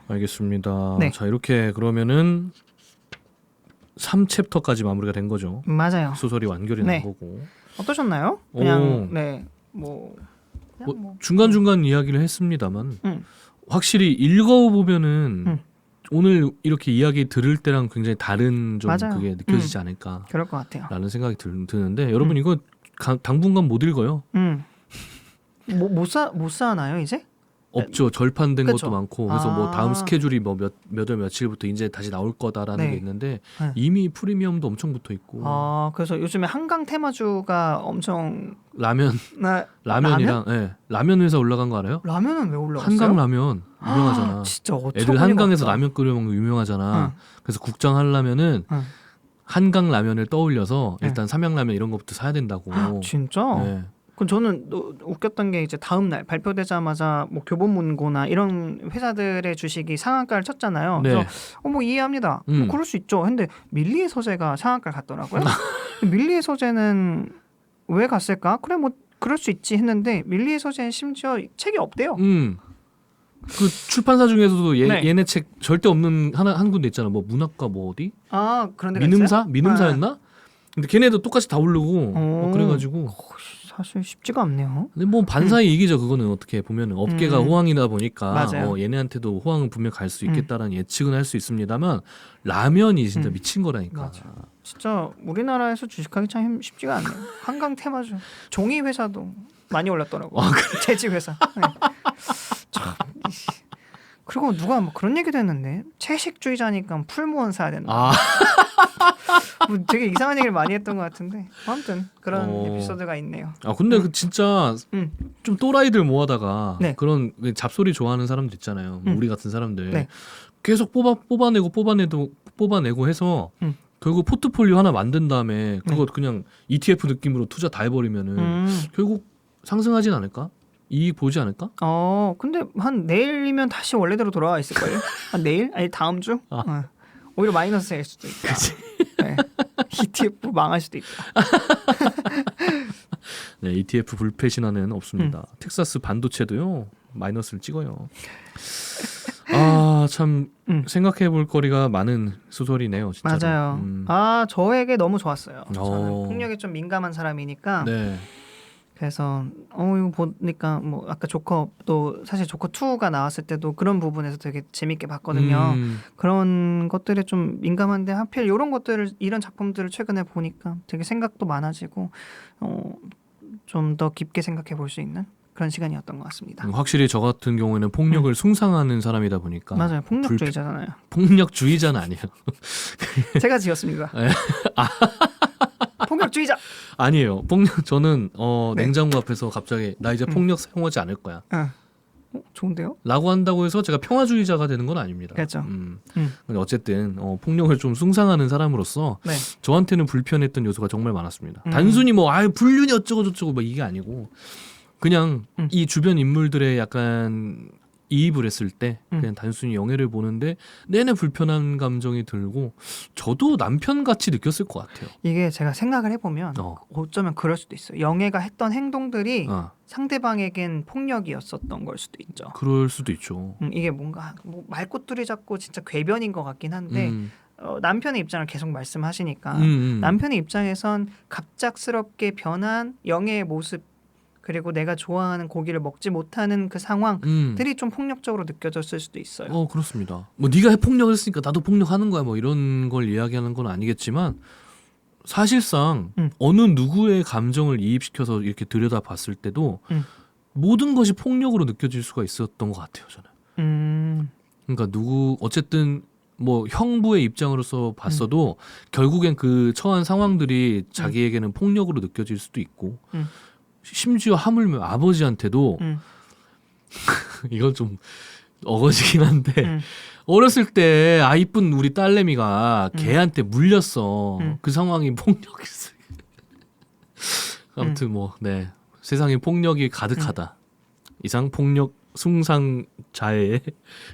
Speaker 1: 알겠습니다.
Speaker 2: 네.
Speaker 1: 자, 이렇게 그러면은 3챕터까지 마무리가 된 거죠.
Speaker 2: 맞아요.
Speaker 1: 소설이 완결이
Speaker 2: 네.
Speaker 1: 난 거고.
Speaker 2: 어떠셨나요?
Speaker 1: 오.
Speaker 2: 그냥 네, 뭐 그냥 뭐
Speaker 1: 중간중간 이야기를 했습니다만 확실히 읽어보면은 오늘 이렇게 이야기 들을 때랑 굉장히 다른 좀
Speaker 2: 맞아요.
Speaker 1: 그게 느껴지지 않을까라는
Speaker 2: 그럴 것 같아요.
Speaker 1: 생각이 드는데 여러분 이거 당분간 못 읽어요.
Speaker 2: 못 사나요 이제?
Speaker 1: 없죠. 절판된
Speaker 2: 그쵸?
Speaker 1: 것도 많고 그래서 뭐
Speaker 2: 아.
Speaker 1: 다음 스케줄이 뭐 몇 월 며칠부터 이제 다시 나올 거다라는
Speaker 2: 네.
Speaker 1: 게 있는데
Speaker 2: 네.
Speaker 1: 이미 프리미엄도 엄청 붙어 있고
Speaker 2: 아, 그래서 요즘에 한강 테마주가 엄청
Speaker 1: 라면이랑 라면 회사 올라간 거 알아요?
Speaker 2: 라면은 왜 올라갔어요?
Speaker 1: 한강 라면 유명하잖아.
Speaker 2: 진짜 어처구니가
Speaker 1: 애들 한강에서
Speaker 2: 없다.
Speaker 1: 라면 끓여 먹는 거 유명하잖아.
Speaker 2: 응.
Speaker 1: 그래서 국장 하려면은
Speaker 2: 응.
Speaker 1: 한강 라면을 떠올려서
Speaker 2: 네.
Speaker 1: 일단 삼양라면 이런 것부터 사야 된다고.
Speaker 2: 진짜?
Speaker 1: 네.
Speaker 2: 그럼 저는 웃겼던 게 이제 다음 날 발표되자마자 뭐 교보문고나 이런 회사들의 주식이 상한가를 쳤잖아요.
Speaker 1: 네.
Speaker 2: 그래서 뭐 이해합니다. 뭐 그럴 수 있죠. 근데 밀리의 서재가 상한가를 갔더라고요. 밀리의 서재는 왜 갔을까? 그래 뭐 그럴 수 있지 했는데 밀리의 서재는 심지어 책이 없대요.
Speaker 1: 그 출판사 중에서도
Speaker 2: 네.
Speaker 1: 얘네 책 절대 없는 한 군데 있잖아. 뭐 문학과 뭐 어디?
Speaker 2: 아 그런 데가
Speaker 1: 민음사?
Speaker 2: 있어요?
Speaker 1: 민음사였나? 근데 걔네도 똑같이 다 오르고
Speaker 2: 오.
Speaker 1: 그래가지고
Speaker 2: 사실 쉽지가 않네요.
Speaker 1: 근데 뭐 반사의 이기죠. 그거는 어떻게 보면은 업계가 호황이다 보니까
Speaker 2: 맞아요.
Speaker 1: 얘네한테도 호황은 분명 갈 수 있겠다라는 예측은 할 수 있습니다만 라면이 진짜 미친 거라니까.
Speaker 2: 맞아. 진짜 우리나라에서 주식하기 참 쉽지가 않네요. 한강 테마주 종이 회사도 많이 올랐더라고. 재지 회사. 네. 참. 그리고 누가 뭐 그런 얘기도 했는데 채식주의자니까 풀무원 사야 된다.
Speaker 1: 아.
Speaker 2: 뭐 되게 이상한 얘기를 많이 했던 것 같은데 아무튼 그런
Speaker 1: 어.
Speaker 2: 에피소드가 있네요.
Speaker 1: 아 근데 그 진짜 좀 또라이들 모아다가
Speaker 2: 네.
Speaker 1: 그런 잡소리 좋아하는 사람들 있잖아요. 뭐 우리 같은 사람들
Speaker 2: 네.
Speaker 1: 계속 뽑아내고 해서 결국 포트폴리오 하나 만든 다음에 그거 그냥 ETF 느낌으로 투자 다 해버리면은 결국 상승하진 않을까? 이익 보지 않을까?
Speaker 2: 근데 한 내일이면 다시 원래대로 돌아와 있을걸요? 한 내일? 아니 다음 주? 오히려 마이너스일 수도 있다. 네. ETF 망할 수도 있다.
Speaker 1: 네, ETF 불패 신화는 없습니다. 텍사스 반도체도요 마이너스를 찍어요. 아, 참 생각해 볼 거리가 많은 소설이네요. 진짜로.
Speaker 2: 맞아요. 저에게 너무 좋았어요. 저는
Speaker 1: 어.
Speaker 2: 폭력에 좀 민감한 사람이니까.
Speaker 1: 네.
Speaker 2: 그래서 이거 보니까 뭐 아까 조커도 사실 조커 2가 나왔을 때도 그런 부분에서 되게 재밌게 봤거든요. 그런 것들에 좀 민감한데 하필 이런 작품들을 최근에 보니까 되게 생각도 많아지고 좀 더 깊게 생각해 볼 수 있는 그런 시간이었던 것 같습니다.
Speaker 1: 확실히 저 같은 경우에는 폭력을 숭상하는 사람이다 보니까
Speaker 2: 맞아요. 폭력주의자잖아요.
Speaker 1: 폭력주의자는 아니에요.
Speaker 2: 제가 지었습니다.
Speaker 1: 네.
Speaker 2: 폭력주의자.
Speaker 1: 아니에요. 저는
Speaker 2: 네.
Speaker 1: 냉장고 앞에서 갑자기 나 이제 폭력 사용하지 않을 거야.
Speaker 2: 좋은데요?
Speaker 1: 라고 한다고 해서 제가 평화주의자가 되는 건 아닙니다.
Speaker 2: 그렇죠.
Speaker 1: 근데 어쨌든 폭력을 좀 숭상하는 사람으로서
Speaker 2: 네.
Speaker 1: 저한테는 불편했던 요소가 정말 많았습니다. 단순히 뭐 불륜이 어쩌고 저쩌고 뭐 이게 아니고 그냥 이 주변 인물들의 약간 이입을 했을 때 그냥 단순히 영예를 보는데 내내 불편한 감정이 들고 저도 남편같이 느꼈을 것 같아요.
Speaker 2: 이게 제가 생각을 해보면 어쩌면 그럴 수도 있어요. 영예가 했던 행동들이 상대방에겐 폭력이었었던 걸 수도 있죠.
Speaker 1: 그럴 수도 있죠.
Speaker 2: 이게 뭔가 뭐 말꼬투리 잡고 진짜 궤변인 것 같긴 한데 남편의 입장을 계속 말씀하시니까 남편의 입장에선 갑작스럽게 변한 영예의 모습 그리고 내가 좋아하는 고기를 먹지 못하는 그 상황들이 좀 폭력적으로 느껴졌을 수도 있어요.
Speaker 1: 그렇습니다. 뭐 네가 폭력을 했으니까 나도 폭력하는 거야. 뭐 이런 걸 이야기하는 건 아니겠지만 사실상 어느 누구의 감정을 이입시켜서 이렇게 들여다봤을 때도 모든 것이 폭력으로 느껴질 수가 있었던 것 같아요. 저는. 그러니까 어쨌든 뭐 형부의 입장으로서 봤어도 결국엔 그 처한 상황들이 자기에게는 폭력으로 느껴질 수도 있고 심지어 하물며 아버지한테도 이건 좀 어거지긴 한데 어렸을 때 이쁜 우리 딸내미가 걔한테 물렸어. 그 상황이 폭력이었어요. 아무튼 뭐 세상에 폭력이 가득하다. 이상 폭력 숭상자의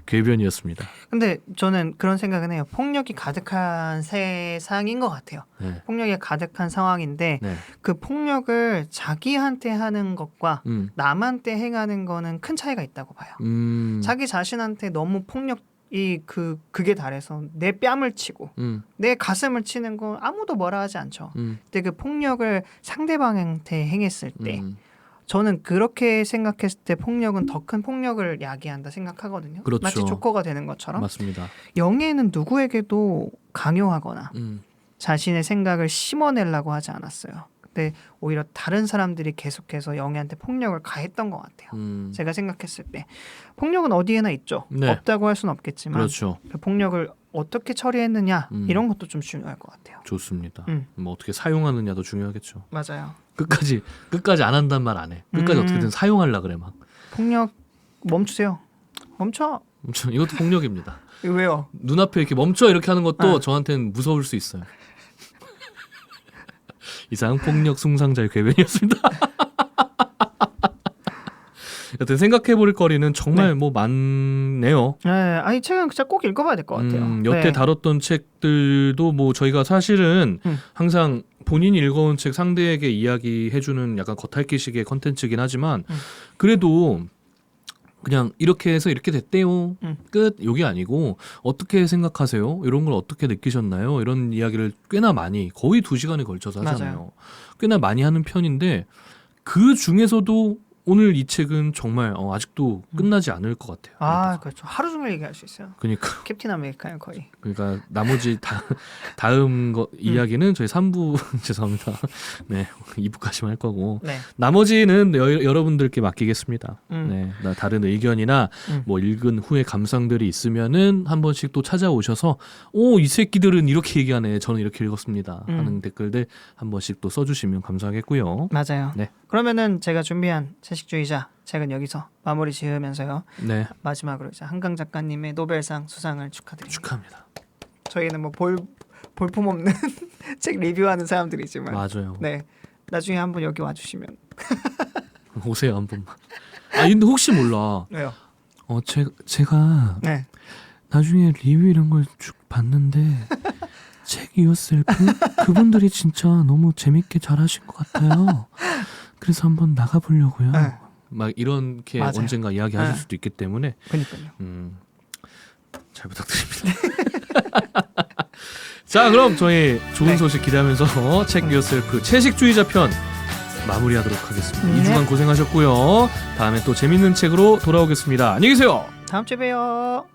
Speaker 1: 궤변이었습니다.
Speaker 2: 근데 저는 그런 생각은 해요. 폭력이 가득한 세상인 것 같아요.
Speaker 1: 네.
Speaker 2: 폭력이 가득한 상황인데
Speaker 1: 네.
Speaker 2: 그 폭력을 자기한테 하는 것과 남한테 행하는 거는 큰 차이가 있다고 봐요. 자기 자신한테 너무 폭력이 그게 달해서 내 뺨을 치고 내 가슴을 치는 건 아무도 뭐라 하지 않죠. 근데 그 폭력을 상대방한테 행했을 때 저는 그렇게 생각했을 때 폭력은 더 큰 폭력을 야기한다 생각하거든요.
Speaker 1: 그렇죠.
Speaker 2: 마치 조커가 되는 것처럼.
Speaker 1: 맞습니다.
Speaker 2: 영예는 누구에게도 강요하거나 자신의 생각을 심어내려고 하지 않았어요. 근데 오히려 다른 사람들이 계속해서 영예한테 폭력을 가했던 것 같아요. 제가 생각했을 때 폭력은 어디에나 있죠.
Speaker 1: 네.
Speaker 2: 없다고 할 수는 없겠지만
Speaker 1: 그렇죠.
Speaker 2: 그 폭력을 어떻게 처리했느냐 이런 것도 좀 중요할 것 같아요.
Speaker 1: 좋습니다. 뭐 어떻게 사용하느냐도 중요하겠죠.
Speaker 2: 맞아요.
Speaker 1: 끝까지 안 한단 말 안 해. 끝까지 어떻게든 사용하려 그래 막.
Speaker 2: 폭력 멈추세요. 멈춰.
Speaker 1: 이것도 폭력입니다.
Speaker 2: 왜요?
Speaker 1: 눈앞에 이렇게 멈춰 이렇게 하는 것도
Speaker 2: 네.
Speaker 1: 저한테는 무서울 수 있어요. 이상 폭력 숭상자의 궤변이었습니다. 여튼 생각해볼 거리는 정말
Speaker 2: 네.
Speaker 1: 뭐 많네요.
Speaker 2: 네, 아니 책은 진짜 꼭 읽어봐야 될 것 같아요.
Speaker 1: 여태
Speaker 2: 네.
Speaker 1: 다뤘던 책들도 뭐 저희가 사실은 항상 본인이 읽어온 책 상대에게 이야기해주는 약간 겉핥기식의 컨텐츠긴 하지만 그래도 그냥 이렇게 해서 이렇게 됐대요. 끝. 이게 아니고 어떻게 생각하세요? 이런 걸 어떻게 느끼셨나요? 이런 이야기를 꽤나 많이 거의 2시간에 걸쳐서 하잖아요.
Speaker 2: 맞아요.
Speaker 1: 꽤나 많이 하는 편인데 그 중에서도 오늘 이 책은 정말 아직도 끝나지 않을 것 같아요.
Speaker 2: 아, 그렇죠. 하루 종일 얘기할 수 있어요.
Speaker 1: 그러니까
Speaker 2: 캡틴 아메리카요 거의.
Speaker 1: 그러니까 나머지 다음 거 이야기는 저희 3부 죄송합니다. 네, 2부까지만 할 거고
Speaker 2: 네.
Speaker 1: 나머지는 여러분들께 맡기겠습니다.
Speaker 2: 음.
Speaker 1: 네, 다른 의견이나 뭐 읽은 후에 감상들이 있으면은 한 번씩 또 찾아오셔서 이 새끼들은 이렇게 얘기하네. 저는 이렇게 읽었습니다. 하는 댓글들 한 번씩 또 써주시면 감사하겠고요.
Speaker 2: 맞아요.
Speaker 1: 네.
Speaker 2: 그러면은 제가 준비한 채식주의자 책은 여기서 마무리 지으면서요.
Speaker 1: 네,
Speaker 2: 마지막으로 이제 한강 작가님의 노벨상 수상을 축하드립니다.
Speaker 1: 축하합니다.
Speaker 2: 저희는 뭐 볼품 없는 책 리뷰하는 사람들이지만
Speaker 1: 맞아요.
Speaker 2: 네. 나중에 한번 여기 와주시면.
Speaker 1: 오세요 한 번만. 근데 혹시 몰라.
Speaker 2: 왜요?
Speaker 1: 제가
Speaker 2: 네.
Speaker 1: 나중에 리뷰 이런 걸 쭉 봤는데 책 유어셀프 그분들이 진짜 너무 재밌게 잘하신 것 같아요. 그래서 한번 나가보려고요.
Speaker 2: 네.
Speaker 1: 막 이렇게
Speaker 2: 맞아요.
Speaker 1: 언젠가 이야기하실
Speaker 2: 네.
Speaker 1: 수도 있기 때문에
Speaker 2: 그러니까요.
Speaker 1: 잘 부탁드립니다. 자, 그럼 저희 좋은
Speaker 2: 네.
Speaker 1: 소식 기대하면서 책 유어셀프 채식주의자 편 마무리하도록 하겠습니다.
Speaker 2: 네.
Speaker 1: 2주간 고생하셨고요. 다음에 또 재밌는 책으로 돌아오겠습니다. 안녕히 계세요.
Speaker 2: 다음 주에 봬요.